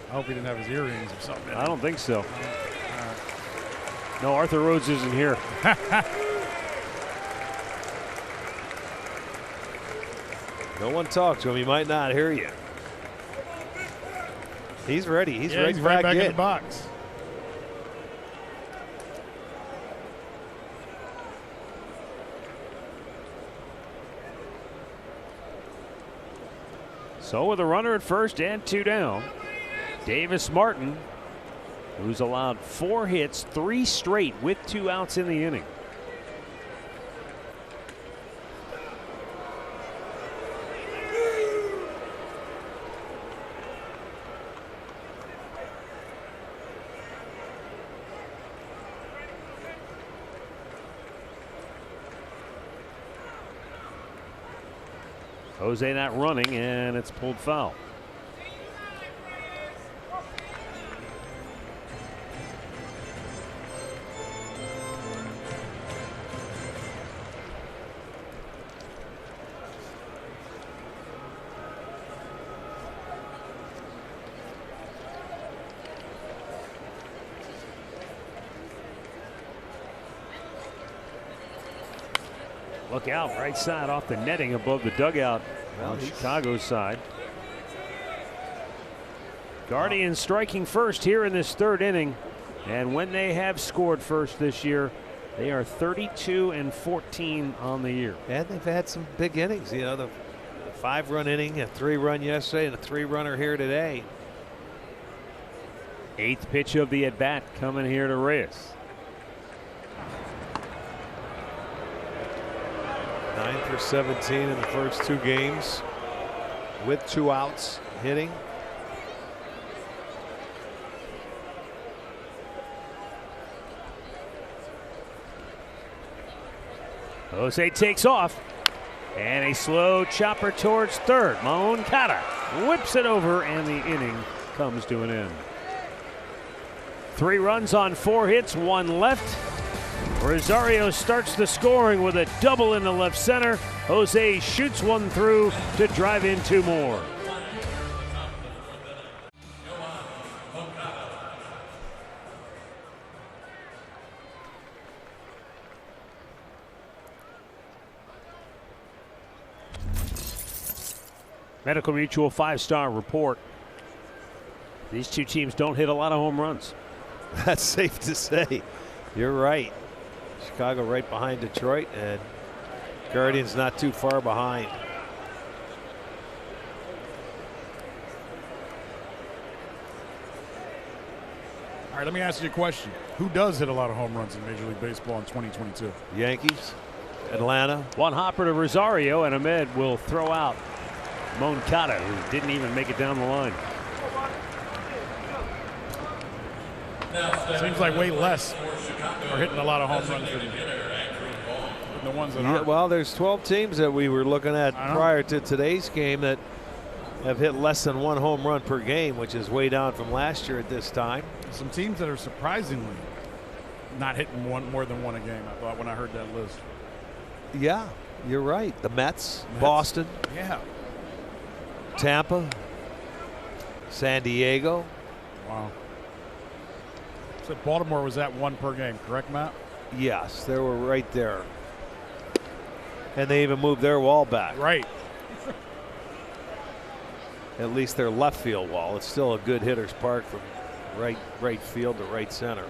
I hope he didn't have his earrings or something. I don't think so. No, Arthur Rhodes isn't here. No one talked to him. He might not hear you. He's ready. He's ready right back in the box. So with a runner at first and 2 down, Davis Martin, who's allowed 4 hits, 3 straight with 2 outs in the inning. Jose not running, and it's pulled foul. Look out, right side off the netting above the dugout on Chicago's side. Guardians striking first here in this 3rd inning. And when they have scored first this year, they are 32-14 on the year. And they've had some big innings. You know, the 5-run inning, a 3-run yesterday, and a 3-runner here today. 8th pitch of the at-bat coming here to Reyes. 9 for 17 in the first 2 games with 2 outs hitting. Jose takes off, and a slow chopper towards third. Moncada whips it over, and the inning comes to an end. 3 runs on 4 hits, 1 left. Rosario starts the scoring with a double into left center. Jose shoots 1 through to drive in 2 more. Medical Mutual 5-star report. These 2 teams don't hit a lot of home runs. That's safe to say. You're right. Chicago right behind Detroit, and Guardians not too far behind. All right, let me ask you a question. Who does hit a lot of home runs in Major League Baseball in 2022? Yankees, Atlanta. 1 hopper to Rosario, and Ahmed will throw out Moncada, who didn't even make it down the line. Seems like way less are hitting a lot of home runs than the ones that aren't. Well, there's 12 teams that we were looking at prior to today's game that have hit less than 1 home run per game, which is way down from last year at this time. Some teams that are surprisingly not hitting more than one a game, I thought, when I heard that list. Yeah, you're right. The Mets. Boston. Yeah. Tampa. San Diego. Wow. So Baltimore was at 1 per game, correct, Matt? Yes, they were right there. And they even moved their wall back. Right. At least their left field wall. It's still a good hitter's park from right field to right center.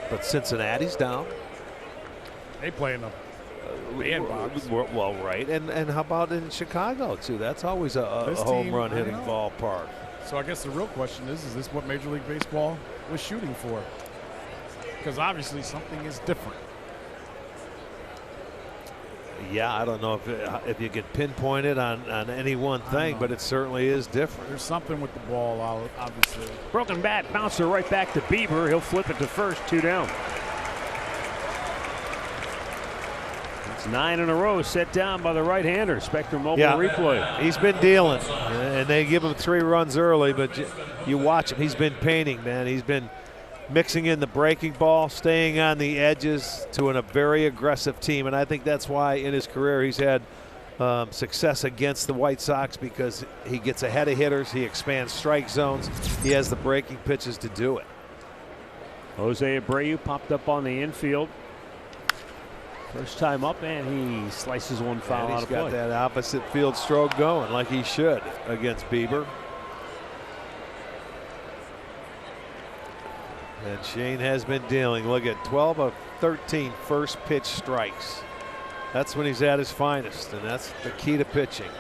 But Cincinnati's down. They play in the bandbox. Well, right. And how about in Chicago, too? That's always a home run hitting ballpark. So I guess the real question is this what Major League Baseball was shooting for? Because obviously something is different. Yeah, I don't know if you can pinpoint it on any one thing, but it certainly is different. There's something with the ball, obviously. Broken bat, bouncer right back to Bieber. He'll flip it to first, 2 down. It's 9 in a row set down by the right-hander. Spectrum Mobile Replay. He's been dealing, and they give him 3 runs early, but you watch him. He's been painting, man. He's been mixing in the breaking ball, staying on the edges to a very aggressive team. And I think that's why in his career he's had success against the White Sox, because he gets ahead of hitters, he expands strike zones, he has the breaking pitches to do it. Jose Abreu popped up on the infield. First time up, and he slices one foul out of play. He's got that opposite field stroke going like he should against Bieber. And Shane has been dealing. Look at 12 of 13 first pitch strikes. That's when he's at his finest, and that's the key to pitching.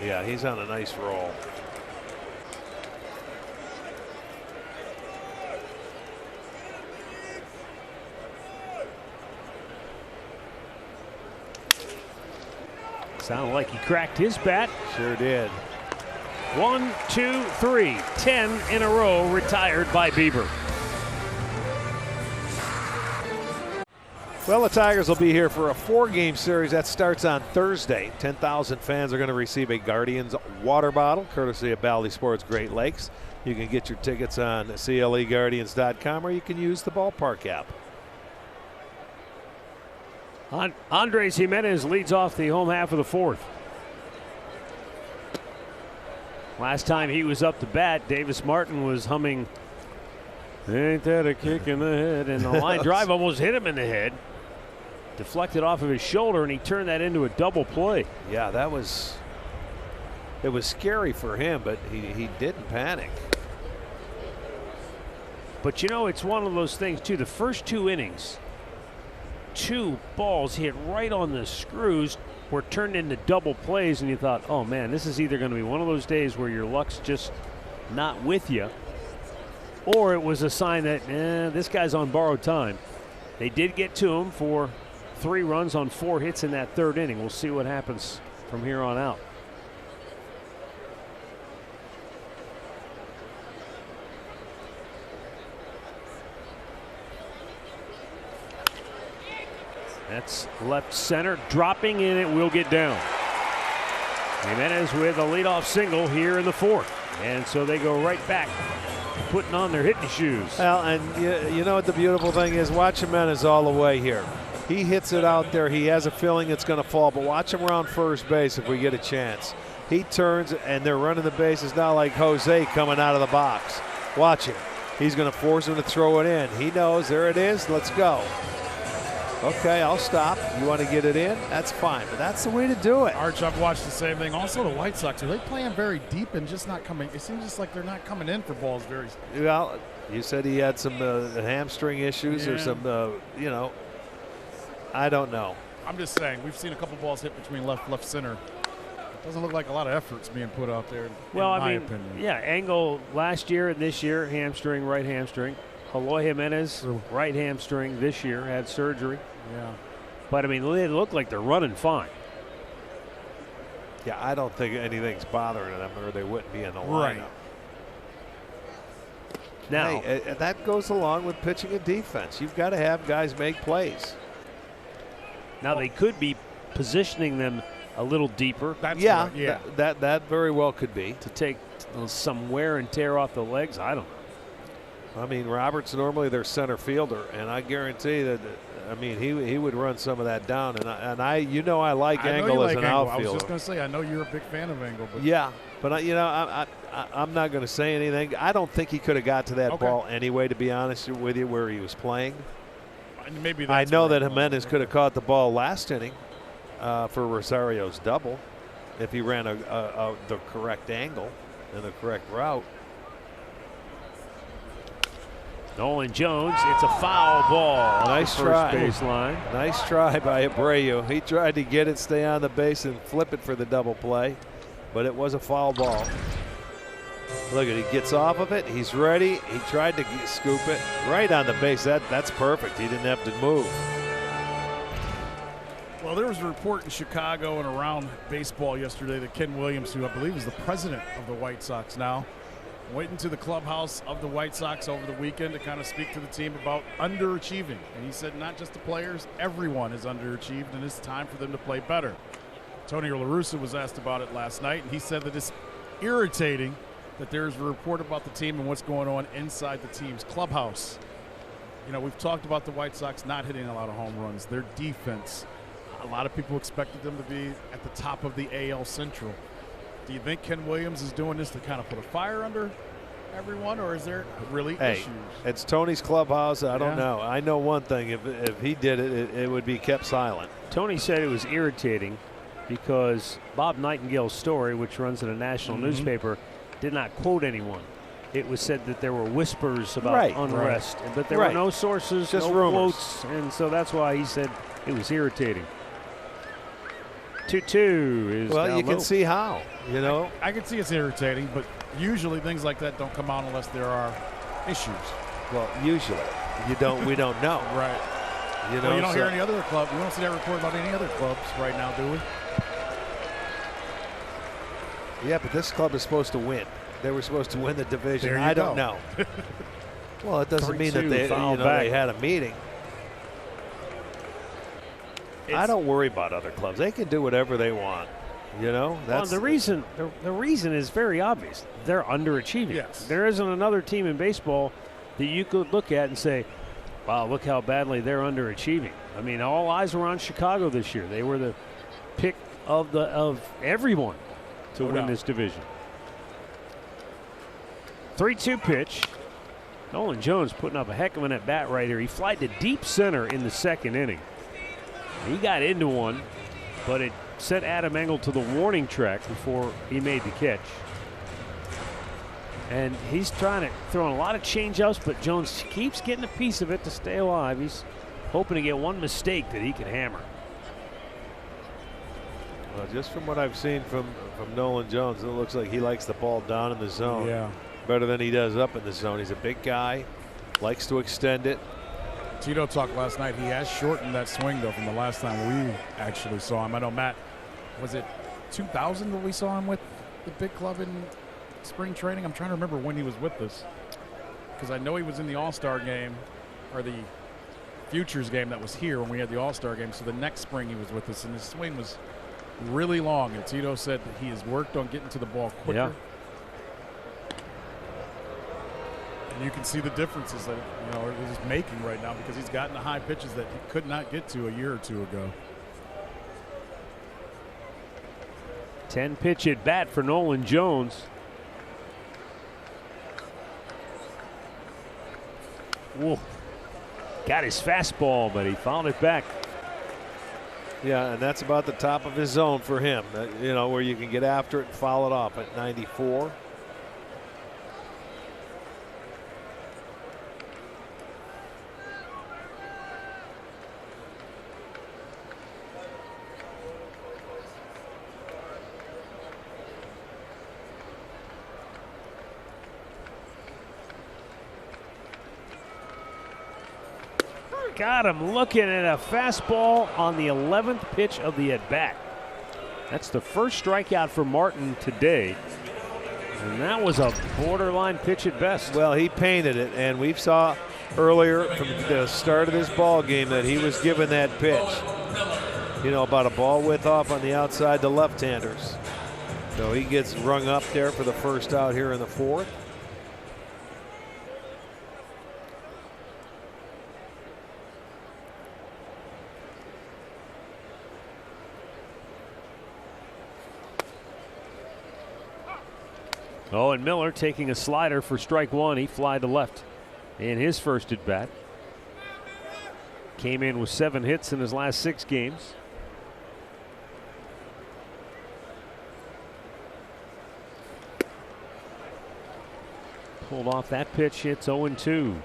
Yeah, he's on a nice roll. Sounded like he cracked his bat. Sure did. 1, 2, 3, 10 in a row retired by Bieber. Well, the Tigers will be here for a 4-game series that starts on Thursday. 10,000 fans are going to receive a Guardians water bottle, courtesy of Bally Sports Great Lakes. You can get your tickets on CLEGuardians.com, or you can use the ballpark app. Andres Jimenez leads off the home half of the 4th. Last time he was up to bat, Davis Martin was humming, "Ain't that a kick in the head?" And the line drive almost hit him in the head. Deflected off of his shoulder, and he turned that into a double play. Yeah, it was scary for him, but he didn't panic. But you know, it's one of those things too. The first 2 innings, 2 balls hit right on the screws, were turned into double plays, and you thought, oh man, this is either going to be one of those days where your luck's just not with you, or it was a sign that this guy's on borrowed time. They did get to him for 3 runs on 4 hits in that 3rd inning. We'll see what happens from here on out. That's left center, dropping, and it will get down. Jimenez with a leadoff single here in the 4th. And so they go right back, putting on their hitting shoes. Well, and you know what the beautiful thing is? Watch Jimenez all the way here. He hits it out there. He has a feeling it's going to fall, but watch him around first base if we get a chance. He turns, and they're running the bases now like Jose coming out of the box. Watch him. He's going to force him to throw it in. He knows, there it is, let's go. Okay, I'll stop. You want to get it in? That's fine, but that's the way to do it. Arch, I've watched the same thing. Also, the White Sox, are they playing very deep and just not coming? It seems just like they're not coming in for balls very. Well, you said he had some hamstring issues or some, I don't know. I'm just saying, we've seen a couple balls hit between left center. It doesn't look like a lot of effort's being put out there, in my opinion. Yeah, Engel last year and this year, hamstring, right hamstring. Eloy Jimenez, right hamstring this year, had surgery. Yeah. But, I mean, they look like they're running fine. Yeah, I don't think anything's bothering them, or they wouldn't be in the lineup. Right. Now, Hey, that goes along with pitching and defense. You've got to have guys make plays. now they could be positioning them a little deeper That's Yeah, right, yeah. that very well could be. to take some wear and tear off the legs. I don't know. I mean, Robert's normally their center fielder, and I guarantee that. I mean, he would run some of that down, and I I like I know Engel you as like an Engel. outfielder. I was just going to say, I know you're a big fan of Engel, but Yeah, but I'm not going to say anything. I don't think he could have got to that Okay. ball anyway, to be honest with you, where he was playing. maybe I that's know where that I'm going. Jimenez could have caught the ball last inning for Rosario's double if he ran the correct angle and the correct route. Nolan Jones, it's a foul ball. Nice off the try. first baseline. Nice try by Abreu. He tried to get it, stay on the base, and flip it for the double play, but it was a foul ball. Look at, he gets off of it. He's ready. He tried to scoop it right on the base. That's perfect. He didn't have to move. Well, there was a report in Chicago and around baseball yesterday that Ken Williams, who I believe is the president of the White Sox now, went into the clubhouse of the White Sox over the weekend to kind of speak to the team about underachieving. And he said not just the players, everyone is underachieved, and it's time for them to play better. Tony La Russa was asked about it last night, and he said that it's irritating that there's a report about the team and what's going on inside the team's clubhouse. You know, we've talked about the White Sox not hitting a lot of home runs. Their defense, a lot of people expected them to be at the top of the AL Central. Do you think Ken Williams is doing this to kind of put a fire under everyone, or is there really issues? It's Tony's clubhouse. I don't Yeah. know. I know one thing. If he did it, it would be kept silent. Tony said it was irritating because Bob Nightingale's story, which runs in a national newspaper, did not quote anyone. It was said that there were whispers about Right. unrest, but there Right. were no sources, Just no rumors. quotes, and so that's why he said it was irritating. 2-2 is Well, down you can low. see how. You know. I can see it's irritating, but usually things like that don't come out unless there are issues. Well, usually we don't know. Right. You know. Well, you don't so- hear any other club. We don't see that report about any other clubs right now, do we? Yeah, but this club is supposed to win. They were supposed to win the division. There you I don't go. know. Well, it doesn't mean that 3-2, they, foul they back. had a meeting. I don't worry about other clubs. They can do whatever they want. You know. Well, That's the reason is very obvious. They're underachieving. Yes. There isn't another team in baseball that you could look at and say, wow, look how badly they're underachieving. I mean, all eyes were on Chicago this year. They were the pick of everyone to win doubt. this division. 3-2 pitch. Nolan Jones putting up a heck of an at-bat right here. He flied to deep center in the second inning. He got into one, but it sent Adam Engel to the warning track before he made the catch. And he's throwing a lot of change-ups, but Jones keeps getting a piece of it to stay alive. He's hoping to get one mistake that he can hammer. Well, just from what I've seen from Nolan Jones, it looks like he likes the ball down in the zone Yeah. better than he does up in the zone. He's a big guy, likes to extend it. Tito talked last night. He has shortened that swing, though, from the last time we actually saw him. I know, Matt, was it 2000 that we saw him with the big club in spring training? I'm trying to remember when he was with us, because I know he was in the All-Star game or the Futures game that was here when we had the All-Star game. So the next spring he was with us, and his swing was really long. And Tito said that he has worked on getting to the ball quicker. Yeah. And you can see the differences that he's making right now, because he's gotten the high pitches that he could not get to a year or two ago. 10 pitch at bat for Nolan Jones. Whoa. Got his fastball, but he fouled it back. Yeah, and that's about the top of his zone for him. Where you can get after it and foul it off at 94. got him looking at a fastball on the 11th pitch of the at-bat. That's the first strikeout for Martin today. And that was a borderline pitch at best. Well, he painted it, and we saw earlier from the start of this ball game that he was given that pitch. You know, about a ball width off on the outside to left-handers. So he gets rung up there for the first out here in the 4th. Oh, and Miller taking a slider for strike one. He flied to left in his first at bat. Came in with 7 hits in his last 6 games. Pulled off that pitch. Hits 0-2.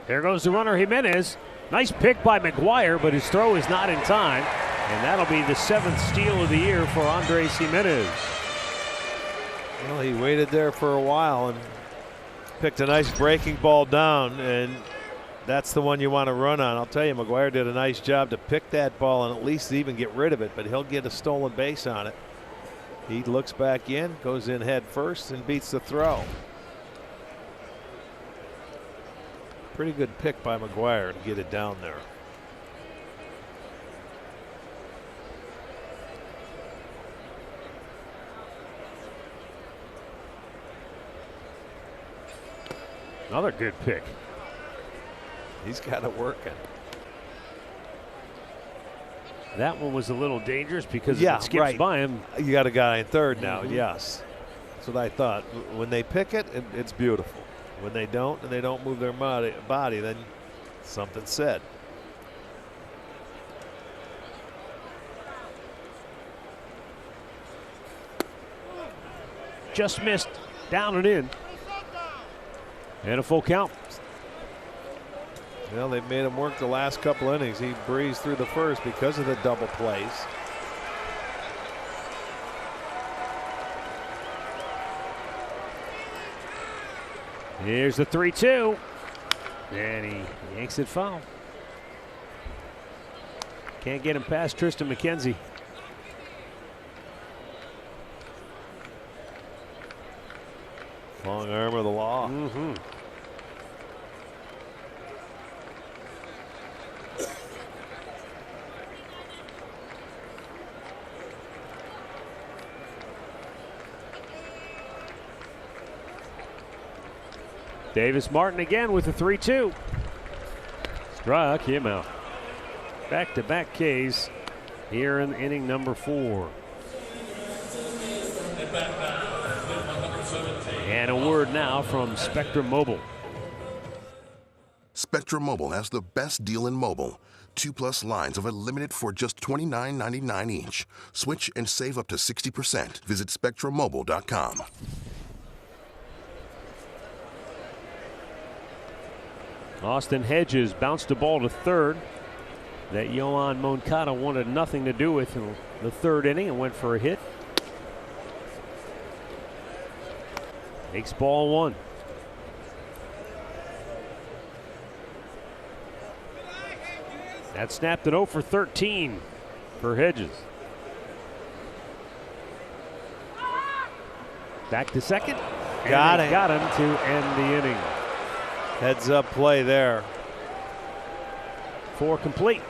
There goes the runner, Jimenez. Nice pick by McGuire, but his throw is not in time. And that'll be the 7th steal of the year for Andres Jimenez. Well, he waited there for a while and picked a nice breaking ball down, and that's the one you want to run on. I'll tell you, McGuire did a nice job to pick that ball and at least even get rid of it, but he'll get a stolen base on it. He looks back in, goes in head first, and beats the throw. Pretty good pick by McGuire to get it down there. Another good pick. He's got it working. That one was a little dangerous because if it skips by him. You got a guy in third now, yes. That's what I thought. When they pick it, it's beautiful. When they don't, and they don't move their body, then something's said. Just missed, down and in. And a full count. Well, they've made him work the last couple innings. He breezed through the first because of the double plays. Here's the 3-2. And he yanks it foul. Can't get him past Tristan McKenzie. Long arm of the law. Mm-hmm. Davis Martin again with the 3-2. Struck him out. Back-to-back Ks here in inning number 4. And a word now from Spectrum Mobile. Spectrum Mobile has the best deal in mobile. 2+ lines of unlimited for just $29.99 each. Switch and save up to 60%. Visit SpectrumMobile.com. Austin Hedges bounced the ball to third that Yoan Moncada wanted nothing to do with in the 3rd inning and went for a hit. Takes ball 1. That snapped it 0 for 13 for Hedges. Back to second. Got him. Got him to end the inning. Heads up play there. 4 complete.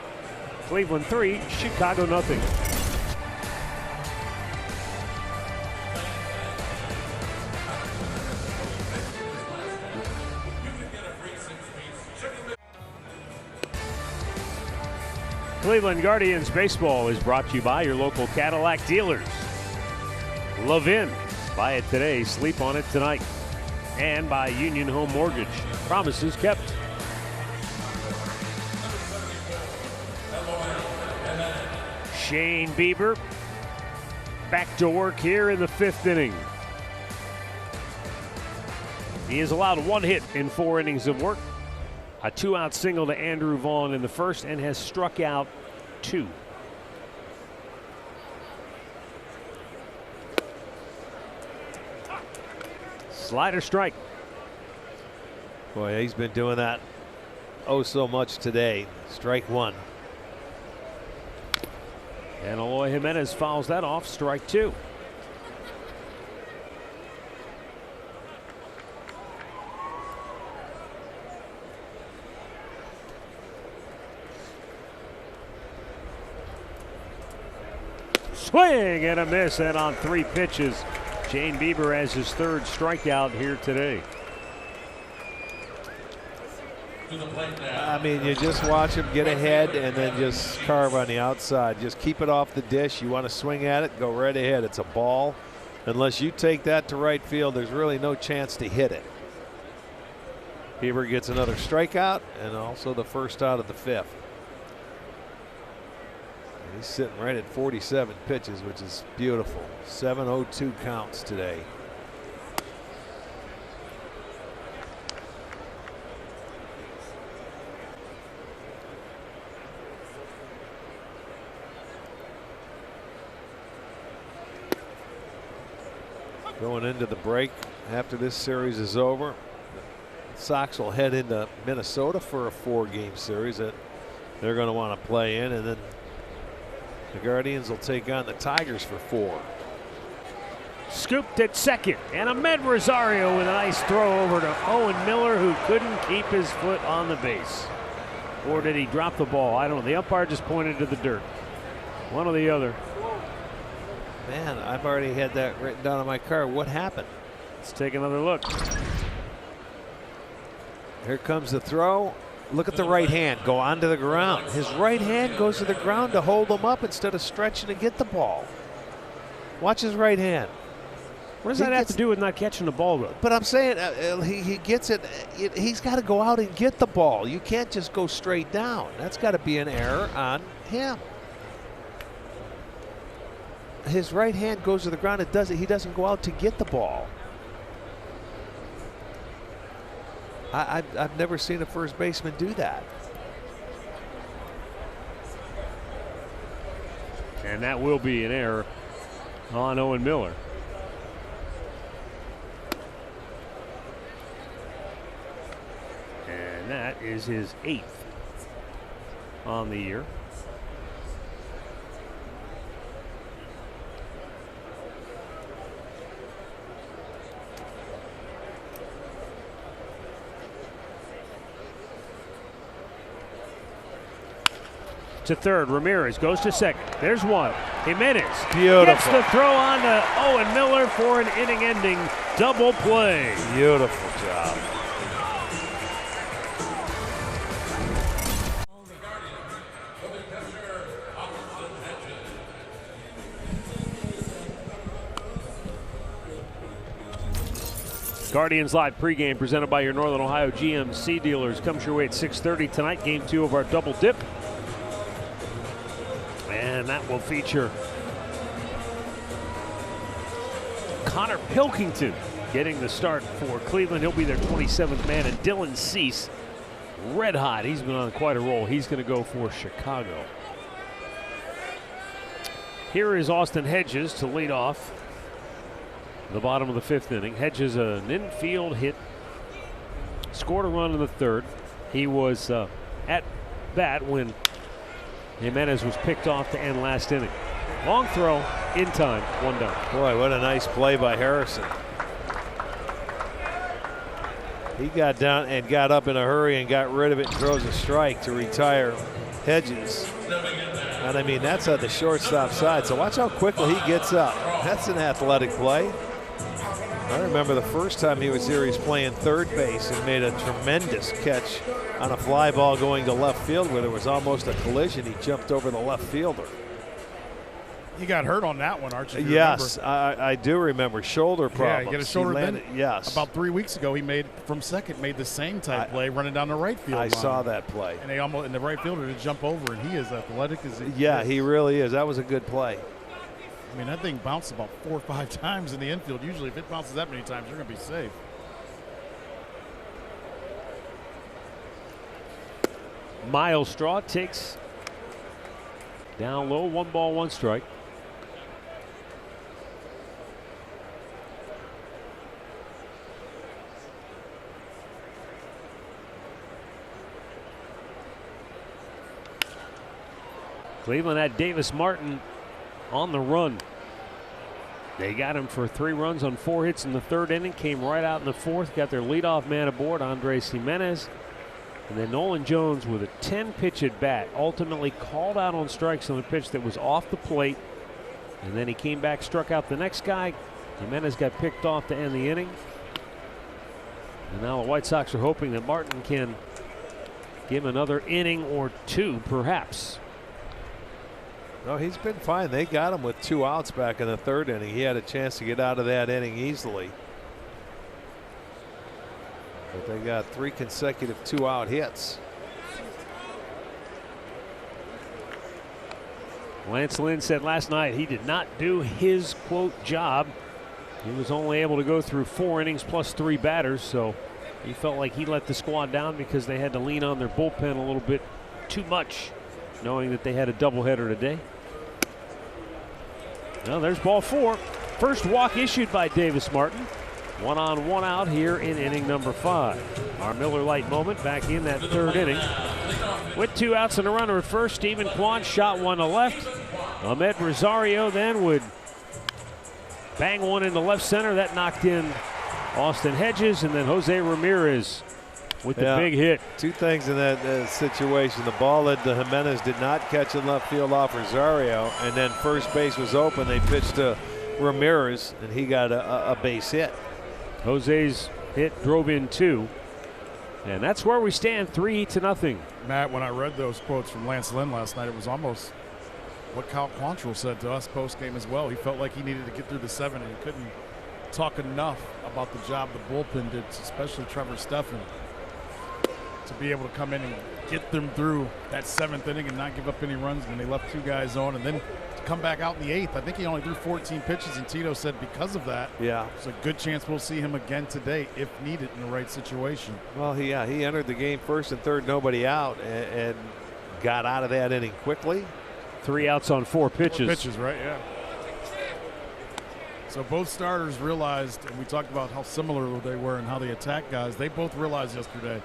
Cleveland 3, Chicago nothing. Cleveland Guardians baseball is brought to you by your local Cadillac dealers. Levin, buy it today, sleep on it tonight. And by Union Home Mortgage, promises kept. Shane Bieber back to work here in the 5th inning. He has allowed 1 hit in 4 innings of work. A 2-out single to Andrew Vaughn in the 1st and has struck out 2. Slider strike. Boy, he's been doing that oh so much today. Strike 1. And Eloy Jimenez fouls that off. Strike 2. Swing and a miss, and on 3 pitches, Shane Bieber has his 3rd strikeout here today. I mean, you just watch him get ahead and then just carve on the outside. Just keep it off the dish. You want to swing at it, go right ahead. It's a ball. Unless you take that to right field, there's really no chance to hit it. Bieber gets another strikeout and also the 1st out of the 5th. He's sitting right at 47 pitches, which is beautiful. 7-0-2 counts today. Going into the break after this series is over, the Sox will head into Minnesota for a 4-game series that they're going to want to play in, and then the Guardians will take on the Tigers for 4. Scooped at second, and Ahmed Rosario with a nice throw over to Owen Miller, who couldn't keep his foot on the base. Or did he drop the ball? I don't know. The umpire just pointed to the dirt. One or the other. Man, I've already had that written down on my card. What happened? Let's take another look. Here comes the throw. Look at the right hand go onto the ground. His right hand goes to the ground to hold him up instead of stretching to get the ball. Watch his right hand. What does that have to do with not catching the ball, though? But I'm saying he gets it. He's got to go out and get the ball. You can't just go straight down. That's got to be an error on him. His right hand goes to the ground. It doesn't. He doesn't go out to get the ball. I've never seen a first baseman do that. And that will be an error on Owen Miller. And that is his 8th on the year. To third, Ramirez goes to second. There's one. Jimenez gets the throw on to Owen Miller for an inning-ending double play. Beautiful job. Guardians Live pregame presented by your Northern Ohio GMC dealers comes your way at 6:30 tonight. Game 2 of our double dip. And that will feature Connor Pilkington getting the start for Cleveland. He'll be their 27th man. And Dylan Cease, red hot. He's been on quite a roll. He's going to go for Chicago. Here is Austin Hedges to lead off the bottom of the 5th inning. Hedges an infield hit. Scored a run in the 3rd. He was at bat when Jimenez was picked off to end last inning. Long throw in time, 1 down. Boy, what a nice play by Harrison. He got down and got up in a hurry and got rid of it and throws a strike to retire Hedges. And I mean, that's on the shortstop side. So watch how quickly he gets up. That's an athletic play. I remember the first time he was here, he's playing third base and made a tremendous catch on a fly ball going to left field where there was almost a collision. He jumped over the left fielder. He got hurt on that one, Archie. Yes, I do remember. Shoulder problems. Yeah, he got a shoulder landed, yes. About 3 weeks ago, he made from second, made the same type play running down the right field line. I saw that play. And they almost, in the right fielder to jump over, and he is athletic as he Yeah, is. he really is. That was a good play. I mean, that thing bounced about 4 or 5 times in the infield. Usually, if it bounces that many times, you're going to be safe. Miles Straw takes down low, 1 ball, 1 strike. Cleveland had Davis Martin on the run. They got him for 3 runs on 4 hits in the 3rd inning. Came right out in the 4th. Got their leadoff man aboard, Andres Jimenez. And then Nolan Jones with a 10-pitch at bat. Ultimately called out on strikes on a pitch that was off the plate. And then he came back, struck out the next guy. Jimenez got picked off to end the inning. And now the White Sox are hoping that Martin can give another inning or 2, perhaps. No, he's been fine. They got him with 2 outs back in the 3rd inning. He had a chance to get out of that inning easily. But they got 3 consecutive 2-out hits. Lance Lynn said last night he did not do his, quote, job. He was only able to go through 4 innings plus 3 batters, so he felt like he let the squad down because they had to lean on their bullpen a little bit too much, knowing that they had a doubleheader today. Now there's ball 4. First walk issued by Davis Martin. 1 on 1 out here in inning number 5. Our Miller Lite moment back in that 3rd inning. With 2 outs and a runner at first, Stephen Kwan shot 1 to left. Ahmed Rosario then would bang 1 into left center. That knocked in Austin Hedges, and then Jose Ramirez with the big hit. 2 things in that situation. The ball that Jimenez did not catch in left field off Rosario, and then first base was open. They pitched to Ramirez, and he got a base hit. Jose's hit drove in 2. And that's where we stand, 3-0. Matt, when I read those quotes from Lance Lynn last night, it was almost what Kyle Quantrill said to us post-game as well. He felt like he needed to get through the 7, and he couldn't talk enough about the job the bullpen did, especially Trevor Stephan, to be able to come in and get them through that 7th inning and not give up any runs when they left 2 guys on, and then to come back out in the 8th. I think he only threw 14 pitches, and Tito said because of that, there's a good chance we'll see him again today if needed in the right situation. Well, he entered the game 1st and 3rd, nobody out, and got out of that inning quickly. 3 outs on 4 pitches. 4 pitches, right? Yeah. So both starters realized, and we talked about how similar they were and how they attacked guys. They both realized yesterday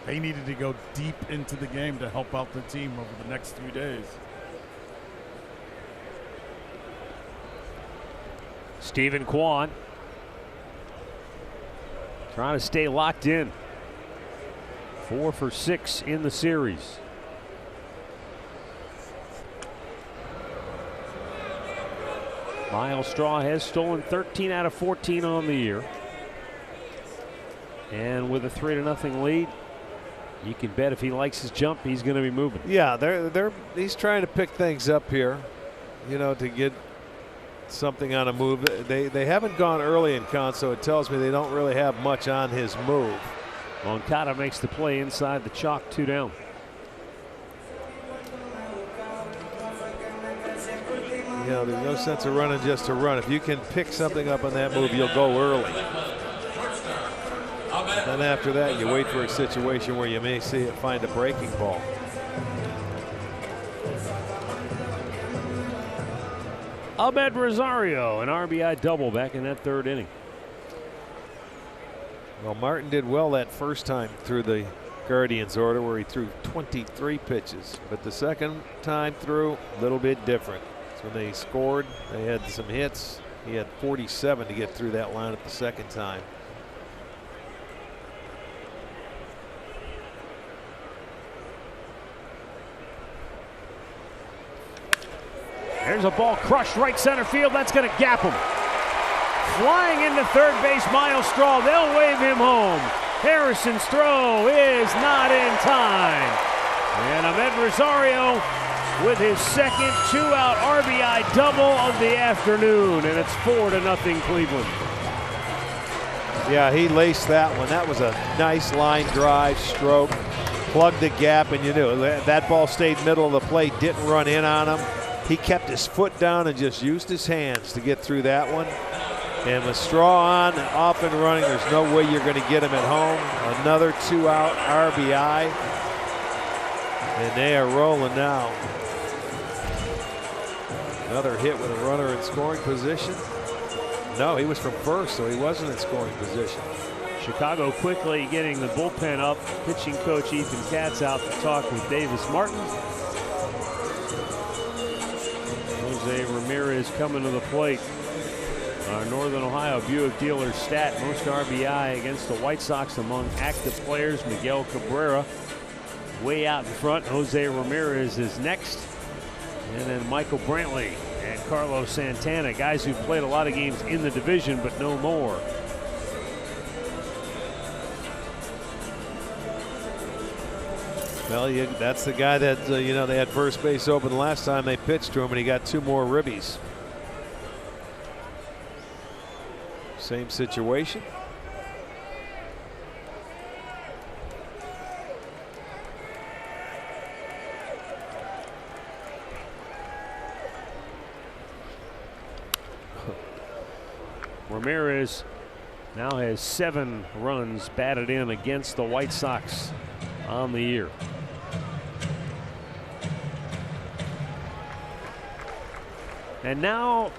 they needed to go deep into the game to help out the team over the next few days. Stephen Kwan trying to stay locked in. 4 for 6 in the series. Miles Straw has stolen 13 out of 14 on the year. And with a 3-0 lead, you can bet if he likes his jump, he's going to be moving. Yeah, he's trying to pick things up here, to get something on a move. They haven't gone early in count, so it tells me they don't really have much on his move. Moncada makes the play inside the chalk, 2 down. There's no sense of running just to run. If you can pick something up on that move, you'll go early. Then after that, you wait for a situation where you may see it find a breaking ball. Ahmed Rosario, an RBI double back in that 3rd inning. Well, Martin did well that first time through the Guardians order where he threw 23 pitches. But the second time through, a little bit different. So when they scored, they had some hits. He had 47 to get through that lineup the second time. There's a ball crushed right center field. That's going to gap him. Flying into third base, Miles Straw. They'll wave him home. Harrison's throw is not in time. And Ahmed Rosario with his second two-out RBI double of the afternoon. And it's 4-0 Cleveland. Yeah, he laced that one. That was a nice line drive stroke. Plugged the gap, and you knew that ball stayed middle of the plate, didn't run in on him. He kept his foot down and just used his hands to get through that one. And with Straw on, off and running, there's no way you're going to get him at home. Another two-out RBI. And they are rolling now. Another hit with a runner in scoring position. No, he was from first, so he wasn't in scoring position. Chicago quickly getting the bullpen up. Pitching coach Ethan Katz out to talk with Davis Martin. Jose Ramirez coming to the plate. Our Northern Ohio Buick dealer stat, most RBI against the White Sox among active players. Miguel Cabrera way out in front. Jose Ramirez is next. And then Michael Brantley and Carlos Santana, guys who played a lot of games in the division but no more. Well, that's the guy that, they had first base open last time they pitched to him, and he got 2 more ribbies. Same situation. Ramirez now has 7 runs batted in against the White Sox on the year. And now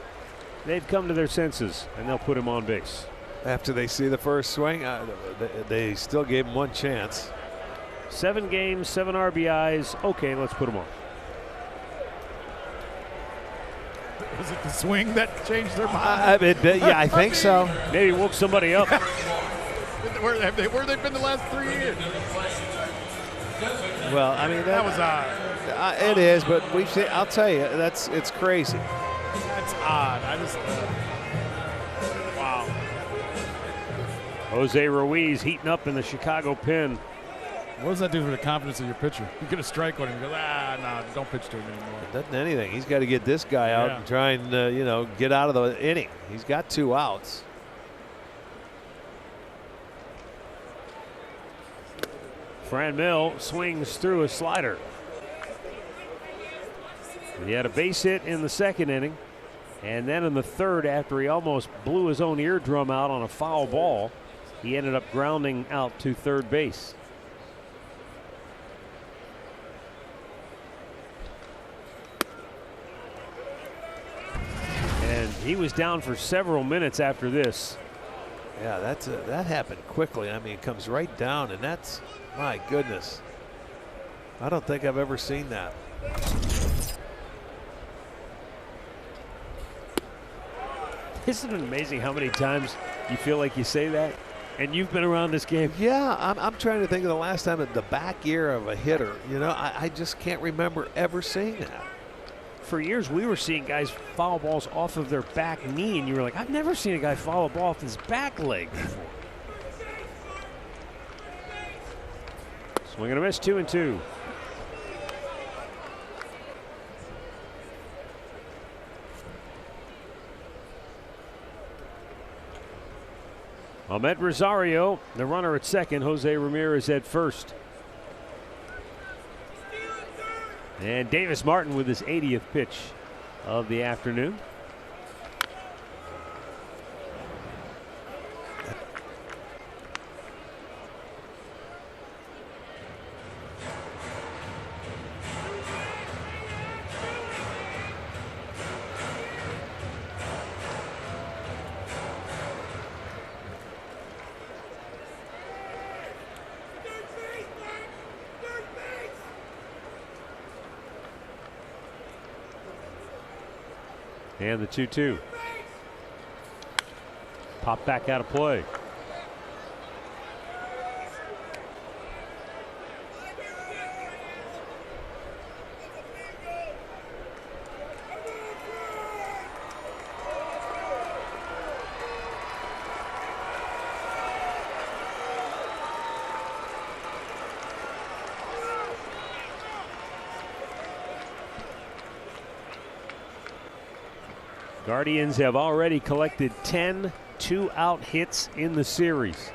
they've come to their senses, and they'll put him on base. After they see the first swing, they still gave him 1 chance. 7 games, 7 RBIs. Okay, let's put him on. Was it the swing that changed their mind? Yeah, I think so. Maybe woke somebody up. Where have they been the last 3 years? Well, I mean that was odd. It is, but we've seen. I'll tell you, it's crazy. That's odd. I just wow. Jose Ruiz heating up in the Chicago pen. What does that do for the confidence of your pitcher? You get a strike on him. He goes, no, don't pitch to him anymore. Doesn't anything. He's got to get this guy out and try and get out of the inning. He's got 2 outs. Franmil swings through a slider. He had a base hit in the second inning, and then in the third, after he almost blew his own eardrum out on a foul ball, he ended up grounding out to third base. And he was down for several minutes after this. Yeah, that happened quickly. I mean, it comes right down, and that's, my goodness. I don't think I've ever seen that. Isn't it amazing how many times you feel like you say that? And you've been around this game. Yeah, I'm trying to think of the last time at the back ear of a hitter. I just can't remember ever seeing that. For years, we were seeing guys foul balls off of their back knee, and you were like, I've never seen a guy foul a ball off his back leg before. Swing and a miss, 2-2. Ahmed Rosario, the runner at second. Jose Ramirez at first. And Davis Martin with his 80th pitch of the afternoon. And the 2-2. Pop back out of play. Guardians have already collected 10 two-out hits in the series.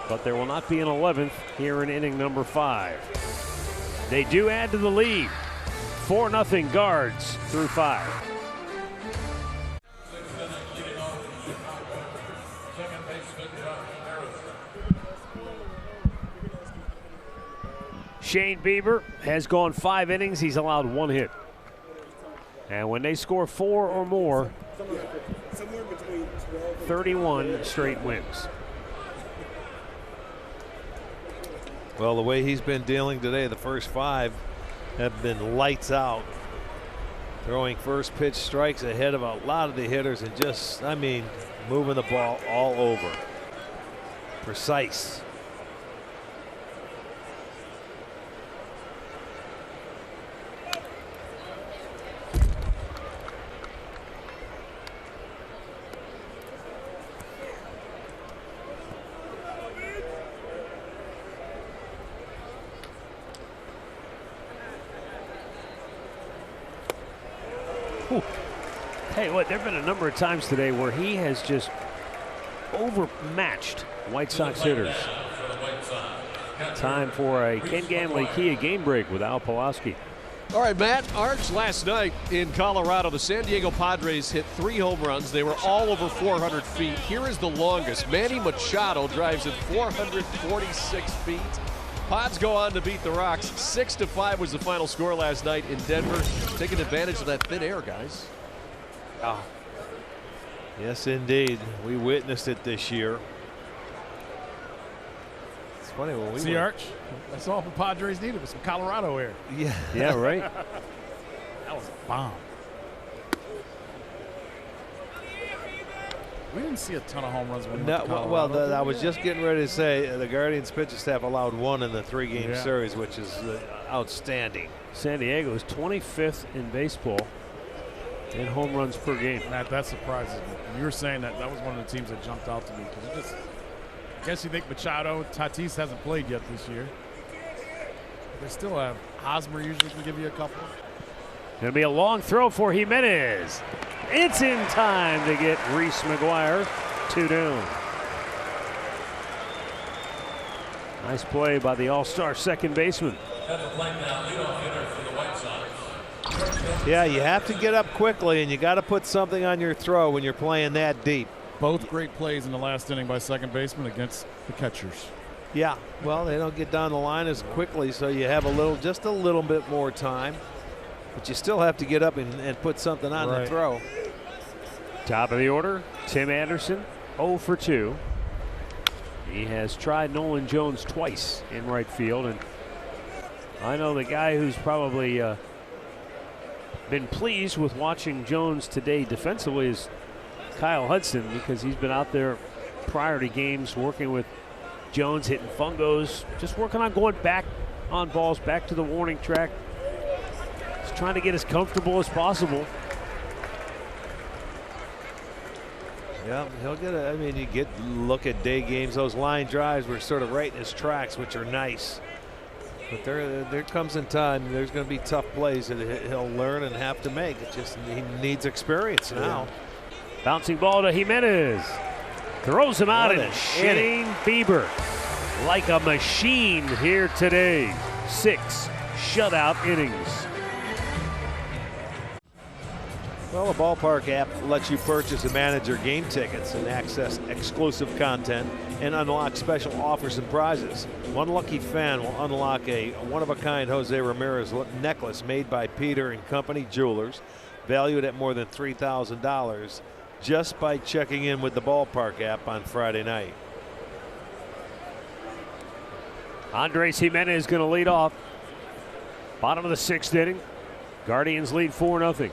But there will not be an 11th here in inning number 5. They do add to the lead. 4-0 Guards through 5. Shane Bieber has gone 5 innings. He's allowed 1 hit. And when they score 4 or more, 31 straight wins. Well, the way he's been dealing today, the first 5 have been lights out. Throwing first pitch strikes ahead of a lot of the hitters and just, I mean, moving the ball all over. Precise. Hey, what? There have been a number of times today where he has just overmatched White Sox hitters. Time for a Ken Ganley Kia game break with Al Pulaski. All right, Matt Arch, last night in Colorado, the San Diego Padres hit 3 home runs. They were all over 400 feet. Here is the longest. Manny Machado drives it 446 feet. Pods go on to beat the Rocks. 6-5 was the final score last night in Denver. Taking advantage of that thin air, guys. Oh. Yes, indeed. We witnessed it this year. It's funny when we see Arch. That's all the Padres needed was some Colorado air. Yeah. Yeah, right. That was a bomb. We didn't see a ton of home runs when we went to Colorado. I was just getting ready to say the Guardians pitching staff allowed 1 in the 3-game series, which is outstanding. San Diego is 25th in baseball in home runs per game. Matt, that surprises me. You were saying that was one of the teams that jumped out to me because I guess you think Machado, Tatis hasn't played yet this year. They still have Hosmer usually can give you a couple. Gonna be a long throw for Jimenez. It's in time to get Reese McGuire 2 down. Nice play by the all-star second baseman. Yeah, you have to get up quickly, and you got to put something on your throw when you're playing that deep. Both great plays in the last inning by second baseman against the catchers. Yeah, well, they don't get down the line as quickly, so you have just a little bit more time. But you still have to get up and put something on the throw. Top of the order, Tim Anderson, 0 for 2. He has tried Nolan Jones twice in right field, and I know the guy who's probably been pleased with watching Jones today defensively is Kyle Hudson, because he's been out there prior to games working with Jones, hitting fungos, just working on going back on balls, back to the warning track. He's trying to get as comfortable as possible. Yeah, he'll get I mean, you look at day games, those line drives were sort of right in his tracks, which are nice. But there comes in time, there's going to be tough plays that he'll learn and have to make. It just, he needs experience now. Bouncing ball to Jimenez. Throws him out, and Shane Bieber, like a machine here today. 6 shutout innings. Well, the Ballpark app lets you purchase and manage your game tickets and access exclusive content and unlock special offers and prizes. One lucky fan will unlock a one-of-a-kind Jose Ramirez necklace made by Peter & Company Jewelers, valued at more than $3,000, just by checking in with the Ballpark app on Friday night. Andres Jimenez is going to lead off. Bottom of the 6th inning. Guardians lead 4-0.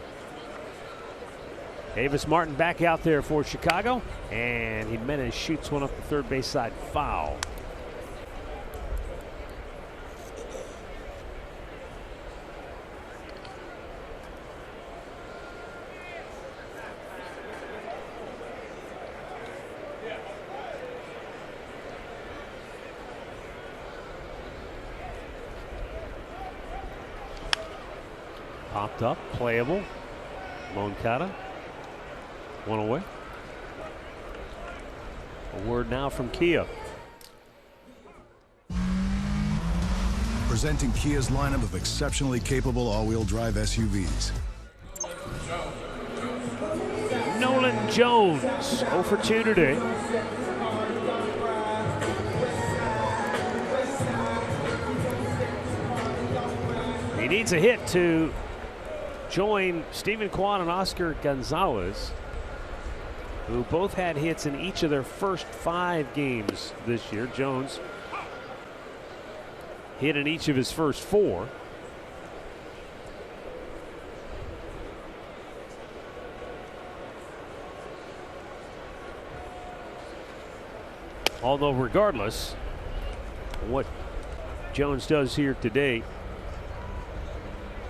Davis Martin back out there for Chicago, and Jimenez shoots one up the third base side, foul. Popped up, playable. Moncada. One away. A word now from Kia. Presenting Kia's lineup of exceptionally capable all-wheel drive SUVs. Nolan Jones, 0 for 2 today. He needs a hit to join Steven Kwan and Oscar Gonzalez, who both had hits in each of their first 5 games this year. Jones hit in each of his first 4. Although regardless of what Jones does here today,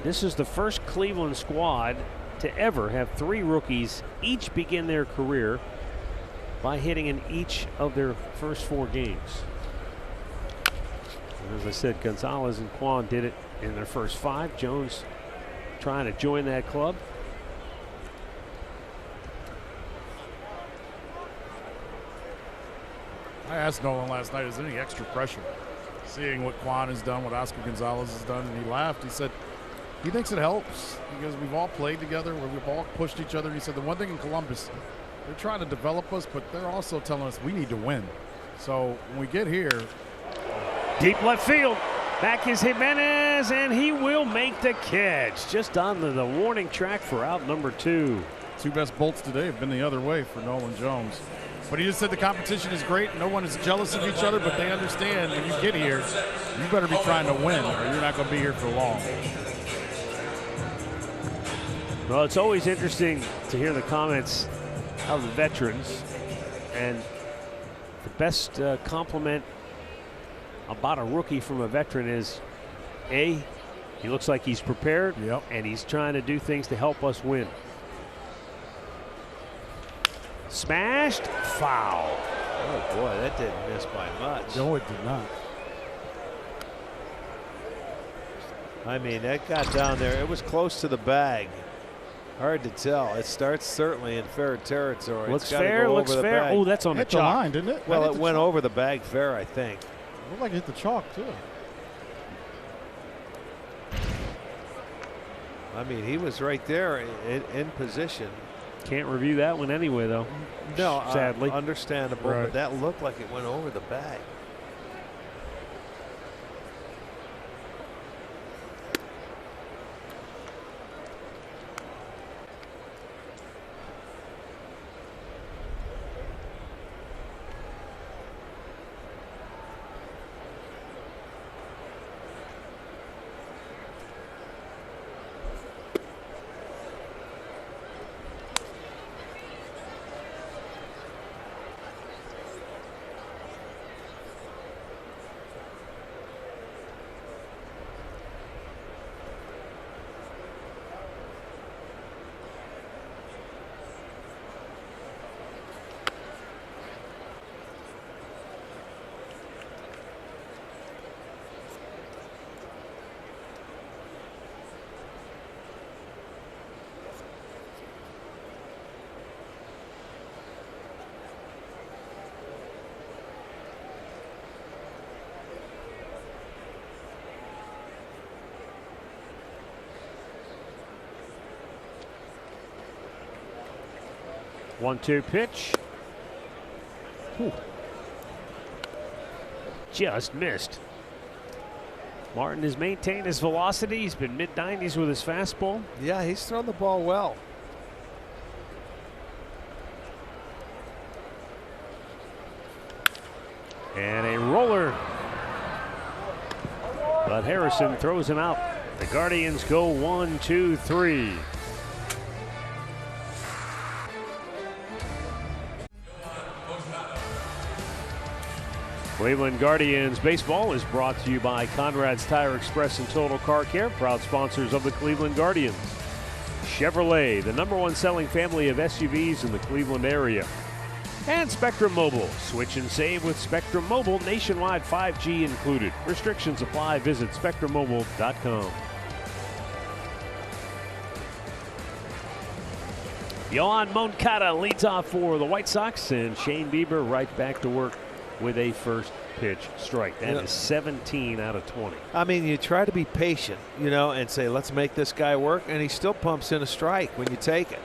this is the first Cleveland squad to ever have 3 rookies each begin their career by hitting in each of their first 4 games. And as I said, Gonzalez and Kwan did it in their first 5. Jones trying to join that club. I asked Nolan last night, is there any extra pressure? Seeing what Kwan has done, what Oscar Gonzalez has done, and he laughed. He said he thinks it helps because we've all played together, we've all pushed each other. And he said the one thing in Columbus, they're trying to develop us, but they're also telling us we need to win. So when we get here. Deep left field. Back is Jimenez, and he will make the catch. Just on the warning track for out number 2. 2 best bolts today have been the other way for Nolan Jones. But he just said the competition is great. No one is jealous of each other, but they understand when you get here, you better be trying to win or you're not going to be here for long. Well, it's always interesting to hear the comments of the veterans. And the best compliment about a rookie from a veteran is, A, he looks like he's prepared, and he's trying to do things to help us win. Smashed, foul. Oh boy, that didn't miss by much. No, it did not. I mean, that got down there. It was close to the bag. Hard to tell. It starts certainly in fair territory. Looks fair, looks fair. Oh, that's on the hit the chalk. line, didn't it? Well, it went over the bag fair, I think. It looked like it hit the chalk, too. I mean, he was right there in position. Can't review that one anyway, though. No, sadly. Understandable, but that looked like it went over the bag. One-two pitch. Whew. Just missed. Martin has maintained his velocity. He's been mid-90s with his fastball. Yeah, he's thrown the ball well. And a roller. But Harrison throws him out. The Guardians go 1-2-3. Cleveland Guardians baseball is brought to you by Conrad's Tire Express and Total Car Care, proud sponsors of the Cleveland Guardians. Chevrolet, the #1 selling family of SUVs in the Cleveland area. And Spectrum Mobile. Switch and save with Spectrum Mobile, nationwide 5G included. Restrictions apply. Visit spectrummobile.com. Yohan Moncada leads off for the White Sox, and Shane Bieber right back to work with a first pitch strike. That is 17 out of 20. I mean, you try to be patient, and say, let's make this guy work, and he still pumps in a strike when you take it.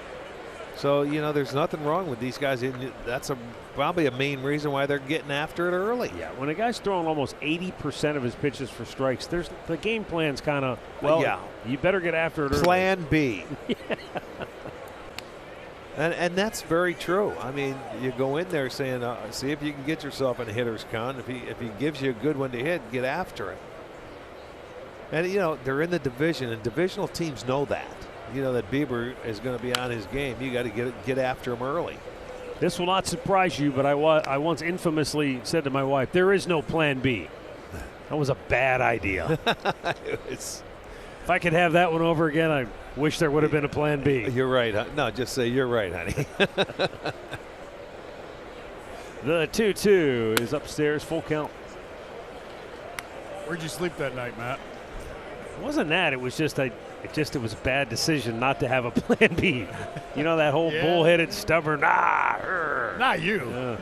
So, there's nothing wrong with these guys. That's probably a main reason why they're getting after it early. Yeah, when a guy's throwing almost 80% of his pitches for strikes, the game plan's kind of, you better get after it early. Plan B. And that's very true. I mean, you go in there saying, see if you can get yourself in a hitter's count. If he gives you a good one to hit, get after it. And, they're in the division, and divisional teams know that. That Bieber is going to be on his game. You got to get after him early. This will not surprise you, but I once infamously said to my wife, there is no plan B. That was a bad idea. If I could have that one over again, I wish there would have been a plan B. You're right. No, just say you're right, honey. The 2-2 is upstairs, full count. Where'd you sleep that night, Matt? It wasn't that. It was just it was a bad decision not to have a plan B. That whole bullheaded, stubborn, Not you.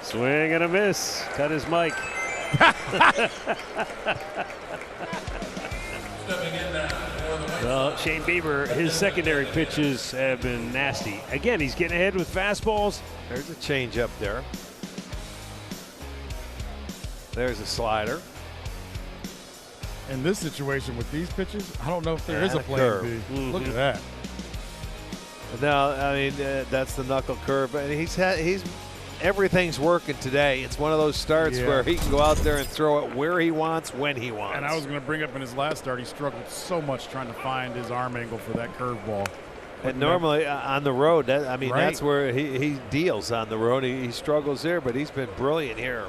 Swing and a miss. Cut his mic. Well, Shane Bieber, his secondary pitches have been nasty. Again, he's getting ahead with fastballs. There's a change up there. There's a slider. In this situation with these pitches, I don't know if there is a plan curve. B. Look at that. No, I mean that's the knuckle curve, and he's everything's working today. It's one of those starts where he can go out there and throw it where he wants, when he wants. And I was going to bring up in his last start, he struggled so much trying to find his arm angle for that curveball. And normally on the road, that's where he deals on the road. He struggles there, but he's been brilliant here.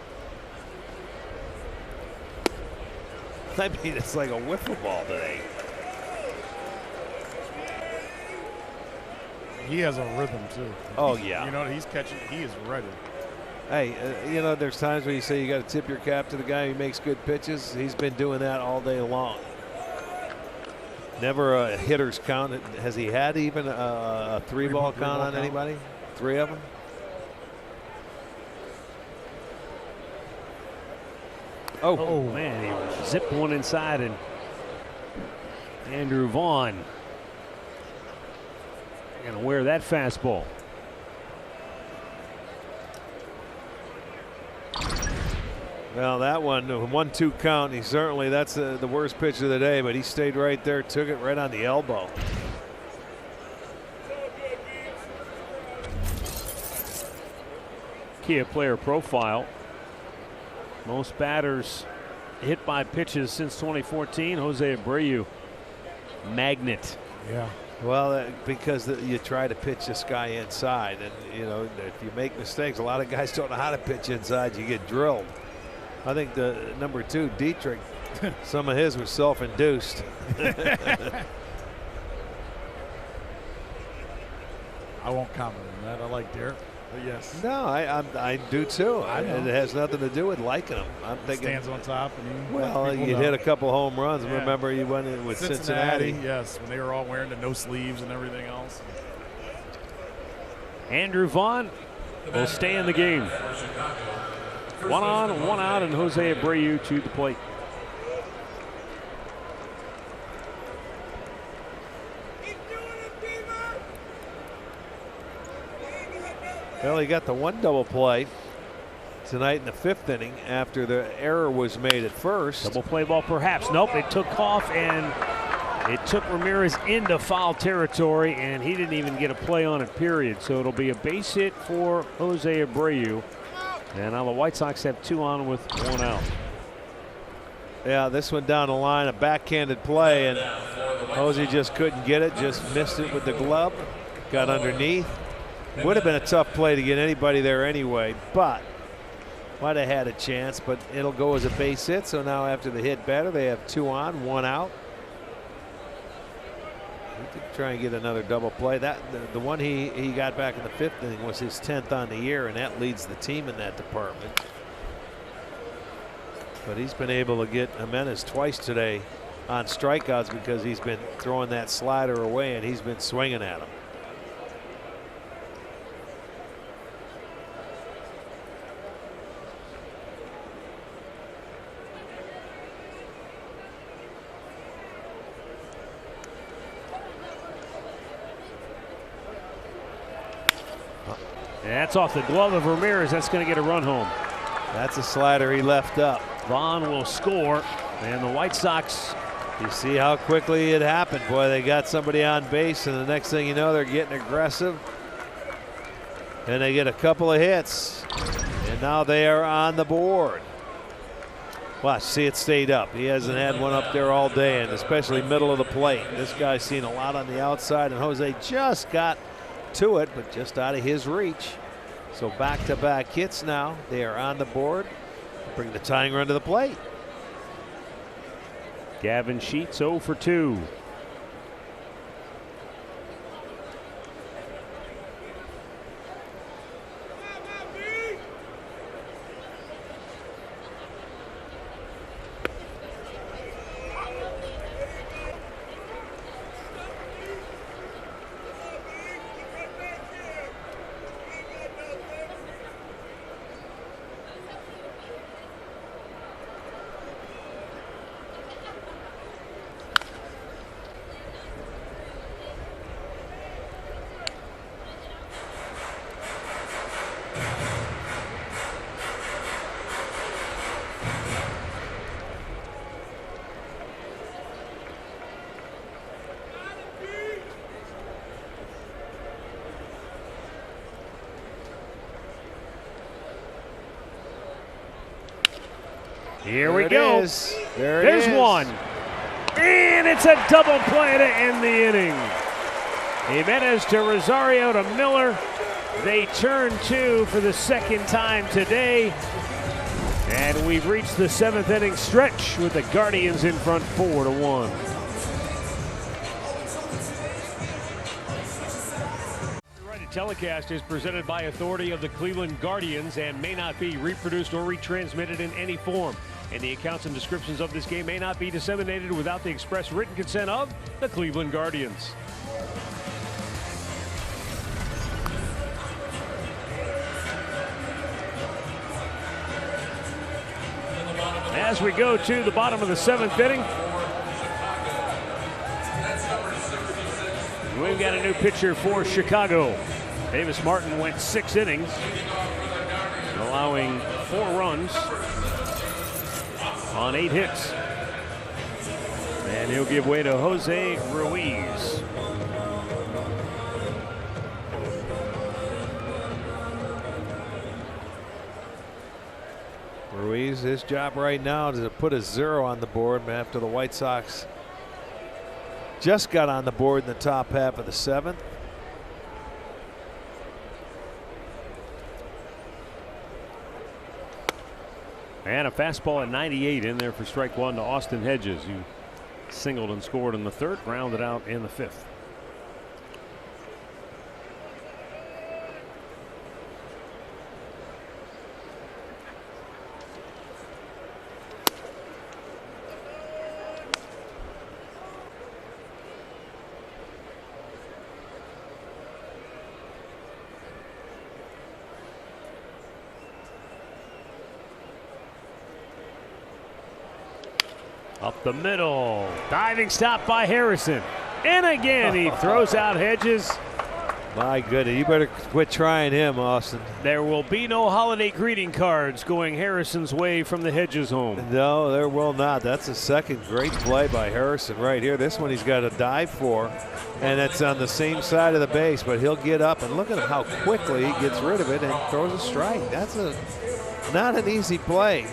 I mean, it's like a wiffle ball today. He has a rhythm, too. Oh, yeah. He's catching. He is ready. Hey, there's times where you say you got to tip your cap to the guy who makes good pitches. He's been doing that all day long. Never a hitter's count. Has he had even a three-ball count on anybody? 3 of them? Oh, man, he zipped one inside, and Andrew Vaughn going to wear that fastball. Well, that one, 1-2 count. That's the worst pitch of the day, but he stayed right there, took it right on the elbow. Kia player profile. Most batters hit by pitches since 2014. Jose Abreu, magnet. Yeah. Well, because you try to pitch this guy inside, and if you make mistakes, a lot of guys don't know how to pitch inside. You get drilled. I think the number 2, Dietrich, some of his was self-induced. I won't comment on that. I like Derek. But yes. No, I do too. And it has nothing to do with liking him. I'm thinking stands on top. And you hit a couple home runs. Yeah. Remember, you went in with Cincinnati. Yes, when they were all wearing the no sleeves and everything else. Andrew Vaughn will stay in the game. 1 on, 1 out, and Jose Abreu to the plate. Well, he got the 1 double play tonight in the 5th inning after the error was made at first. Double play ball perhaps. Nope, it took off and it took Ramirez into foul territory, and he didn't even get a play on it, period. So it'll be a base hit for Jose Abreu. And now the White Sox have 2 on with 1 out. Yeah, this one down the line, a backhanded play, and Jose just couldn't get it, just missed it with the glove, got underneath. Would have been a tough play to get anybody there anyway, but might have had a chance, but it'll go as a base hit. So now after the hit batter, they have 2 on, 1 out. He could try and get another double play. The one he got back in the 5th inning was his 10th on the year, and that leads the team in that department. But he's been able to get Jimenez twice today on strikeouts because he's been throwing that slider away and he's been swinging at him. That's off the glove of Ramirez. That's going to get a run home. That's a slider he left up. Vaughn will score, and the White Sox. You see how quickly it happened. Boy, they got somebody on base, and the next thing you know, they're getting aggressive. And they get a couple of hits. And now they are on the board. Watch, see it stayed up. He hasn't had one up there all day, and especially middle of the plate. This guy's seen a lot on the outside, and Jose just got to it, but just out of his reach. So back-to-back hits now. They are on the board. Bring the tying run to the plate. Gavin Sheets 0 for 2. Here we go. There's one. And it's a double play to end the inning. Jimenez to Rosario to Miller. They turn 2 for the second time today. And we've reached the 7th inning stretch with the Guardians in front 4-1. Telecast is presented by authority of the Cleveland Guardians and may not be reproduced or retransmitted in any form. And the accounts and descriptions of this game may not be disseminated without the express written consent of the Cleveland Guardians. As we go to the bottom of the 7th inning, we've got a new pitcher for Chicago. Davis Martin went 6 innings, allowing 4 runs on 8 hits. And he'll give way to Jose Ruiz. Ruiz, his job right now is to put a 0 on the board after the White Sox just got on the board in the top half of the 7th. And a fastball at 98 in there for strike 1 to Austin Hedges, who singled and scored in the 3rd, grounded out in the 5th. Up the middle, diving stop by Harrison. And again, he throws out Hedges. My goodness, you better quit trying him, Austin. There will be no holiday greeting cards going Harrison's way from the Hedges home. No, there will not. That's a second great play by Harrison right here. This one he's got to dive for, and it's on the same side of the base, but he'll get up, and look at how quickly he gets rid of it and throws a strike. That's not an easy play.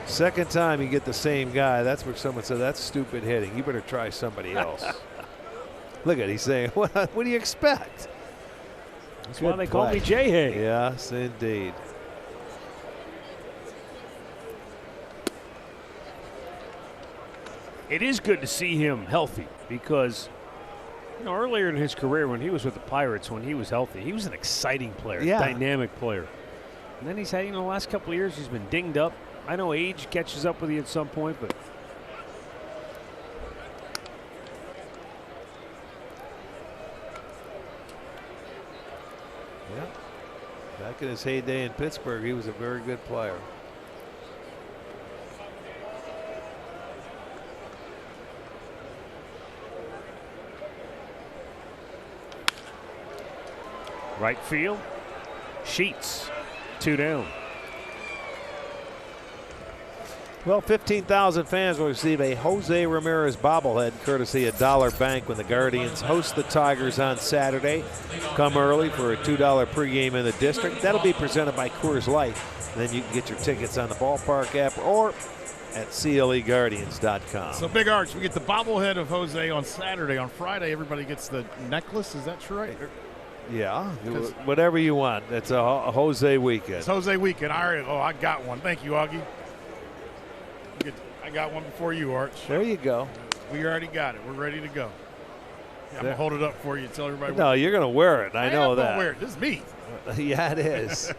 Second time you get the same guy. That's where someone said, that's stupid hitting. You better try somebody else. Look at it. He's saying, what do you expect? That's why they call me J-Hay. Yes, indeed. It is good to see him healthy because, earlier in his career when he was with the Pirates, when he was healthy, he was an exciting player, dynamic player. And then he's had, the last couple of years he's been dinged up. I know age catches up with you at some point, but Yeah. Back in his heyday in Pittsburgh, he was a very good player. Right field. Sheets, 2 down. Well, 15,000 fans will receive a Jose Ramirez bobblehead courtesy of Dollar Bank when the Guardians host the Tigers on Saturday. Come early for a $2 pregame in the district. That'll be presented by Coors Light. And then you can get your tickets on the ballpark app or at CLEGuardians.com. So, Big Arch, we get the bobblehead of Jose on Saturday. On Friday, everybody gets the necklace. Is that true? Right? Yeah, whatever you want. It's a Jose weekend. It's Jose weekend. I got one. Thank you, Augie. I got one before you, Arch. There you go. We already got it. We're ready to go. Yeah, I'm going to hold it up for you and tell everybody. No, you're going to wear it. I know that. Wear it. This is me. Yeah, it is.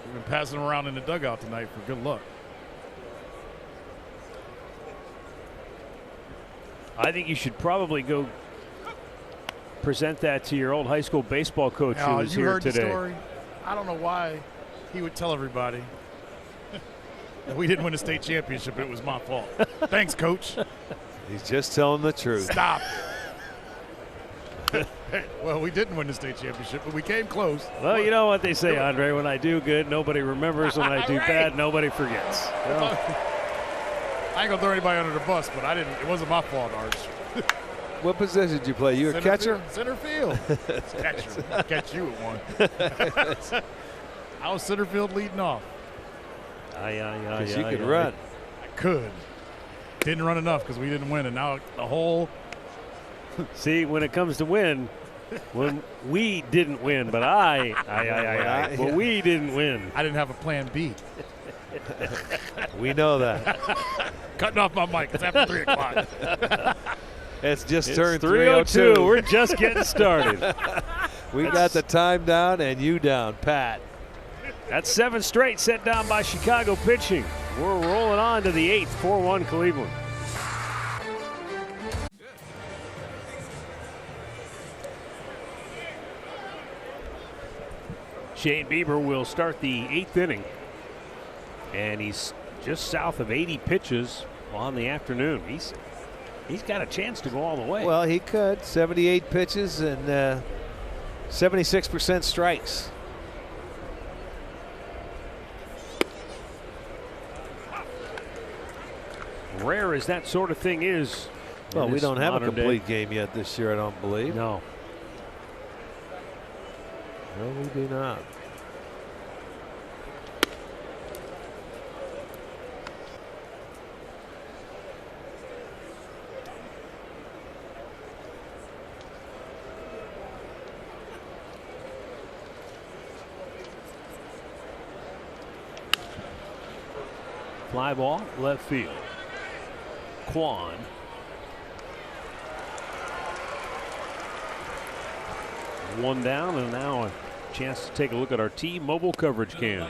We've been passing around in the dugout tonight for good luck. I think you should probably go present that to your old high school baseball coach who was here today. The story? I don't know why he would tell everybody that we didn't win a state championship. It was my fault. Thanks, Coach. He's just telling the truth. Stop. Well, we didn't win the state championship, but we came close. Well, you know what they say, Andre. When I do good, nobody remembers. When I do bad, nobody forgets. Well, I ain't gonna throw anybody under the bus, but I didn't. It wasn't my fault, Arch. What position did you play? You a catcher? Center field. Catcher. I'll catch you at one. I was center field leading off. Because you could run. I could. Didn't run enough because we didn't win, and now the whole. See, when it comes to win, when we didn't win, but we didn't win. I didn't have a plan B. We know that. Cutting off my mic. It's after 3 o'clock. It's turned 3:02. We're just getting started. We got the time down and you down, Pat. That's 7 straight set down by Chicago pitching. We're rolling on to the 8th, 4-1 Cleveland. Shane Bieber will start the 8th inning. And he's just south of 80 pitches on the afternoon. He's got a chance to go all the way. Well, he could. 78 pitches and 76% strikes. Rare as that sort of thing is. Well, we don't have a complete game yet this year, I don't believe. No. No, we do not. Fly ball, left field. Kwan. One down, and now a chance to take a look at our T-Mobile coverage cam.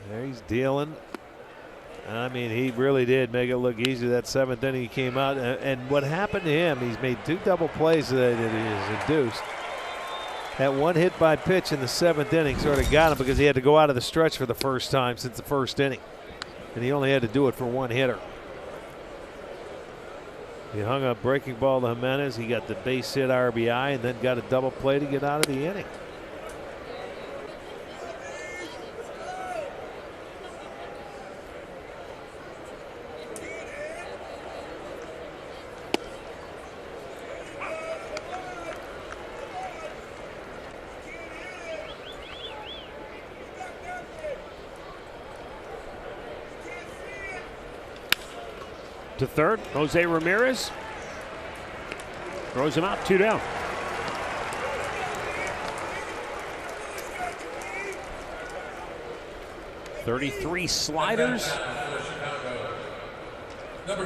There he's dealing. I mean, he really did make it look easy. That 7th inning he came out, and what happened to him, he's made 2 double plays that he has induced. That one hit by pitch in the 7th inning sort of got him because he had to go out of the stretch for the first time since the 1st inning. And he only had to do it for 1 hitter. He hung a breaking ball to Jimenez. He got the base hit RBI and then got a double play to get out of the inning. To third, Jose Ramirez throws him out, 2 down. .33 sliders,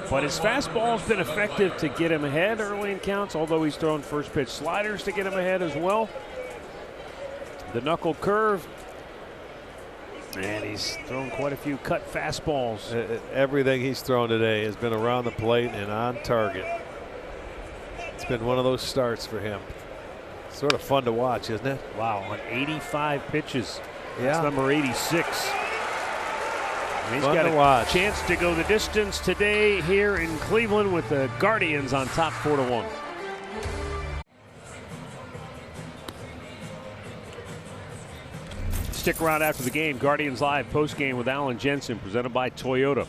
but his fastball's been effective to get him ahead early in counts, although he's thrown first pitch sliders to get him ahead as well. The knuckle curve And he's thrown quite a few cut fastballs. Everything he's thrown today has been around the plate and on target. It's been one of those starts for him. Sort of fun to watch, isn't it? Wow, on 85 pitches. Yeah. That's number 86. And he's Fun got to a watch. chance to go the distance today here in Cleveland with the Guardians on top 4-1. Stick around after the game. Guardians Live post-game with Alan Jensen, presented by Toyota.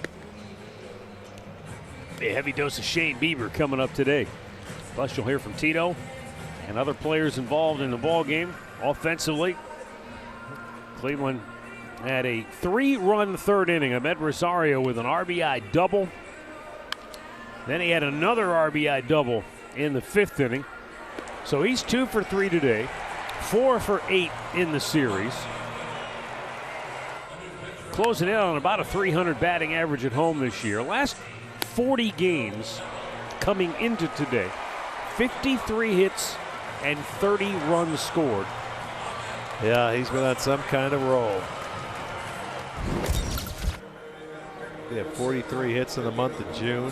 A heavy dose of Shane Bieber coming up today. Plus, you'll hear from Tito and other players involved in the ball game. Offensively, Cleveland had a 3-run third inning. Ahmed Rosario with an RBI double. Then he had another RBI double in the 5th inning. So he's 2 for 3 today, 4 for 8 in the series. Closing in on about a 300 batting average at home this year. Last 40 games coming into today, 53 hits and 30 runs scored. Yeah, he's been on some kind of roll. He had 43 hits in the month of June.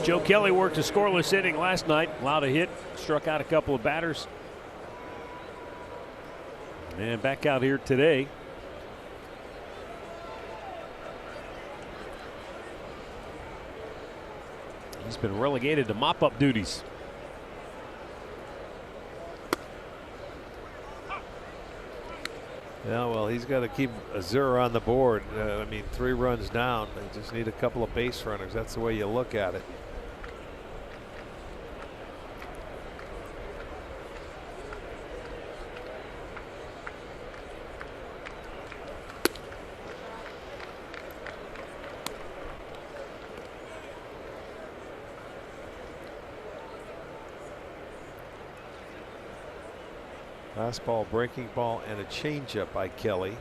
Joe Kelly worked a scoreless inning last night, allowed a hit, struck out a couple of batters. And back out here today. He's been relegated to mop-up duties. Yeah, well, he's got to keep a 0 on the board. I mean, 3 runs down. They just need a couple of base runners. That's the way you look at it. Fastball, breaking ball, and a changeup by Kelly.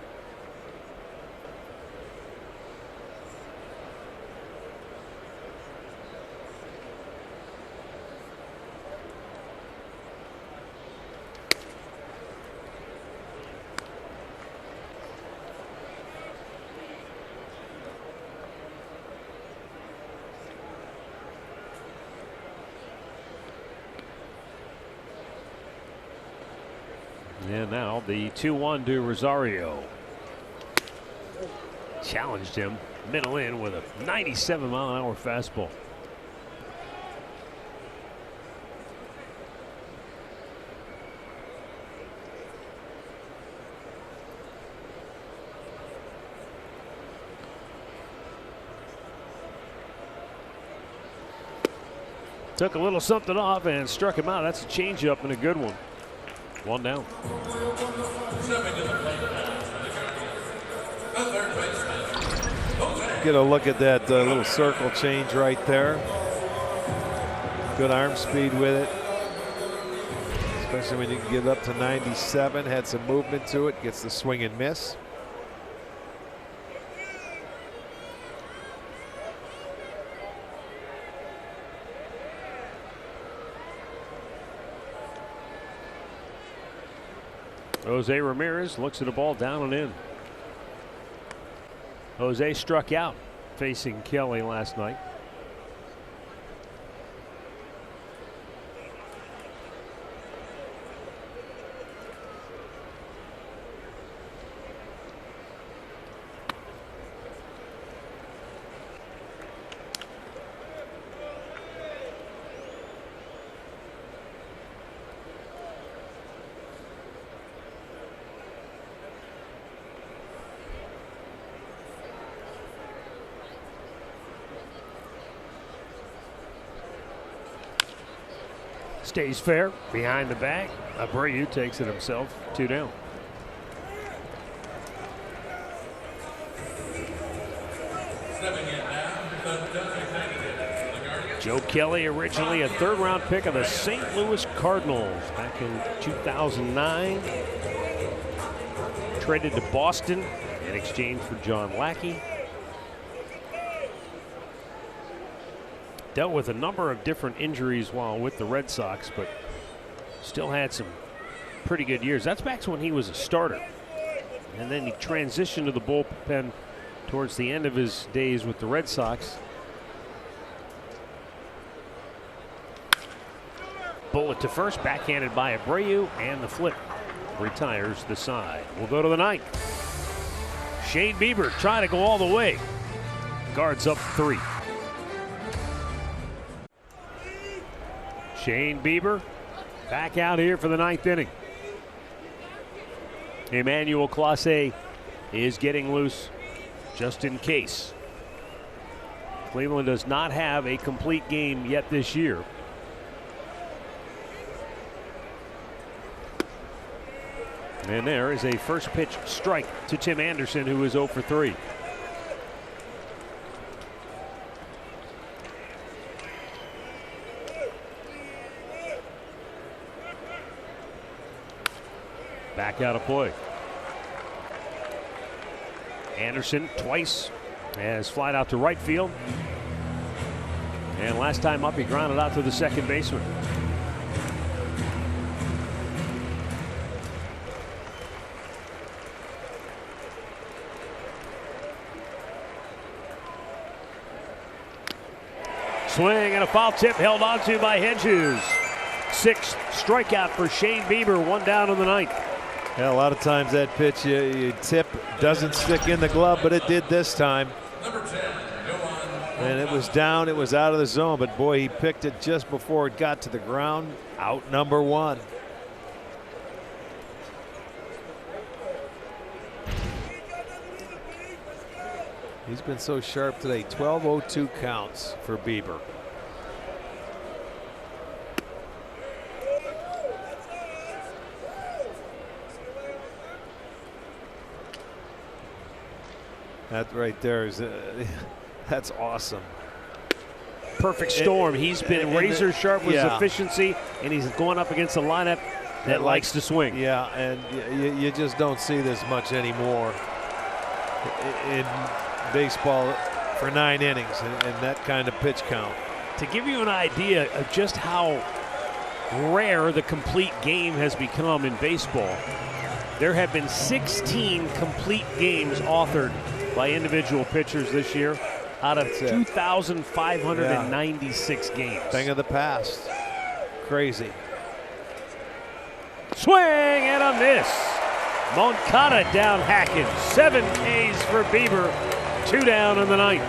And now the 2-1 to Rosario. Challenged him middle in with a 97-mile-an-hour fastball. Took a little something off and struck him out. That's a changeup and a good one. 1 down. Get a look at that little circle change right there. Good arm speed with it. Especially when you can get up to 97. Had some movement to it. Gets the swing and miss. Jose Ramirez looks at the ball down and in. Jose struck out facing Kelly last night. Stays fair behind the back. Abreu takes it himself. 2 down. Joe Kelly, originally a 3rd-round pick of the St. Louis Cardinals back in 2009. Traded to Boston in exchange for John Lackey. Dealt with a number of different injuries while with the Red Sox, but still had some pretty good years. That's back to when he was a starter. And then he transitioned to the bullpen towards the end of his days with the Red Sox. Bullet to first, backhanded by Abreu, and the flip retires the side. We'll go to the ninth. Shane Bieber trying to go all the way. Guards up 3. Shane Bieber back out here for the ninth inning. Emmanuel Clase is getting loose just in case. Cleveland does not have a complete game yet this year. And there is a first pitch strike to Tim Anderson, who is 0 for 3. Back out of play. Anderson twice has flied out to right field. And last time up, he grounded out to the second baseman. Swing and a foul tip held onto by Hedges. 6th strikeout for Shane Bieber, 1 down in the ninth. Yeah, a lot of times that pitch you tip doesn't stick in the glove, but it did this time. And it was down, it was out of the zone, but boy, he picked it just before it got to the ground. Out number 1. He's been so sharp today. 12-0-2 counts for Bieber. That right there is that's awesome. Perfect storm. He's been razor sharp with his efficiency, and he's going up against a lineup that likes to swing. Yeah, and you just don't see this much anymore in baseball for 9 innings and that kind of pitch count. To give you an idea of just how rare the complete game has become in baseball, there have been 16 complete games authored by individual pitchers this year out of 2,596 games. Thing of the past. Crazy. Swing and a miss. Moncada down hacking. 7 Ks for Bieber. 2 down in the ninth.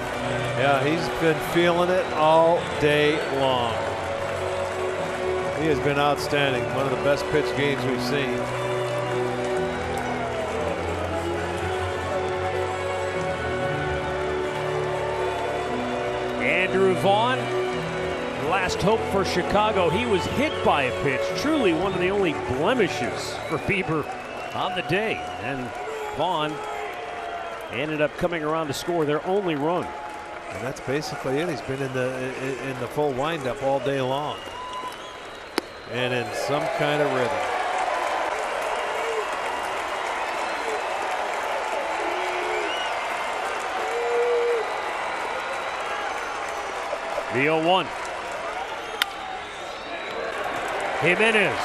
Yeah, he's been feeling it all day long. He has been outstanding. One of the best pitch games we've seen. Andrew Vaughn, last hope for Chicago. He was hit by a pitch. Truly one of the only blemishes for Bieber on the day. And Vaughn ended up coming around to score their only run. And that's basically it. He's been in the full windup all day long. And in some kind of rhythm. The 0-1. Jimenez.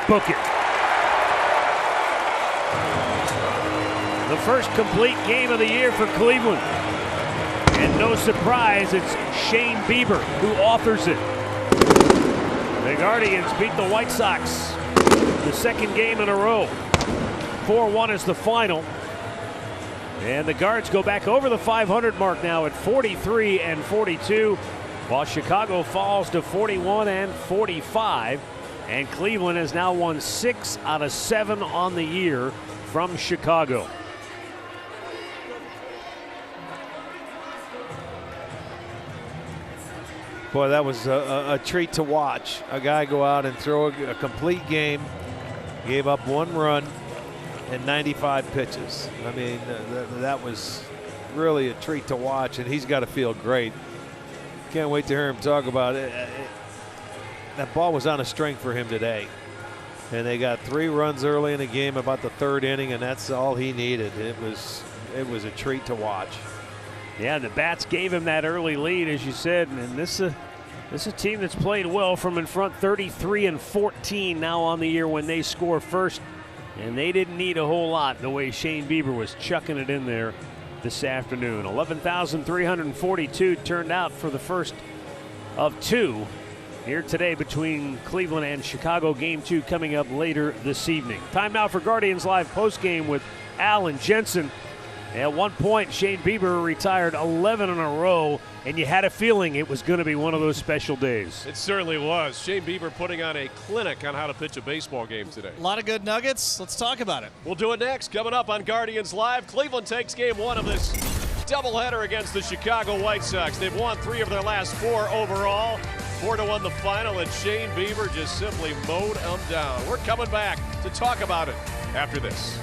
Book it. The first complete game of the year for Cleveland. And no surprise, it's Shane Bieber who authors it. The Guardians beat the White Sox the second game in a row. 4-1 is the final. And the Guards go back over the 500 mark now at 43-42, while Chicago falls to 41-45. And Cleveland has now won 6 out of 7 on the year from Chicago. Boy, that was a treat to watch. A guy go out and throw a complete game, gave up 1 run and 95 pitches. I mean, that was really a treat to watch, and he's got to feel great. Can't wait to hear him talk about it. That ball was on a string for him today. And they got 3 runs early in the game, about the 3rd inning, and that's all he needed. It was a treat to watch. Yeah, the bats gave him that early lead, as you said, and this This is a team that's played well from in front, 33-14 now on the year when they score first. And they didn't need a whole lot the way Shane Bieber was chucking it in there this afternoon. 11,342 turned out for the first of two here today between Cleveland and Chicago. Game 2 coming up later this evening. Time now for Guardians Live postgame with Al and Jensen. At one point, Shane Bieber retired 11 in a row, and you had a feeling it was going to be one of those special days. It certainly was. Shane Bieber putting on a clinic on how to pitch a baseball game today. A lot of good nuggets. Let's talk about it. We'll do it next. Coming up on Guardians Live, Cleveland takes game 1 of this doubleheader against the Chicago White Sox. They've won 3 of their last 4 overall. 4-1 the final, and Shane Bieber just simply mowed them down. We're coming back to talk about it after this.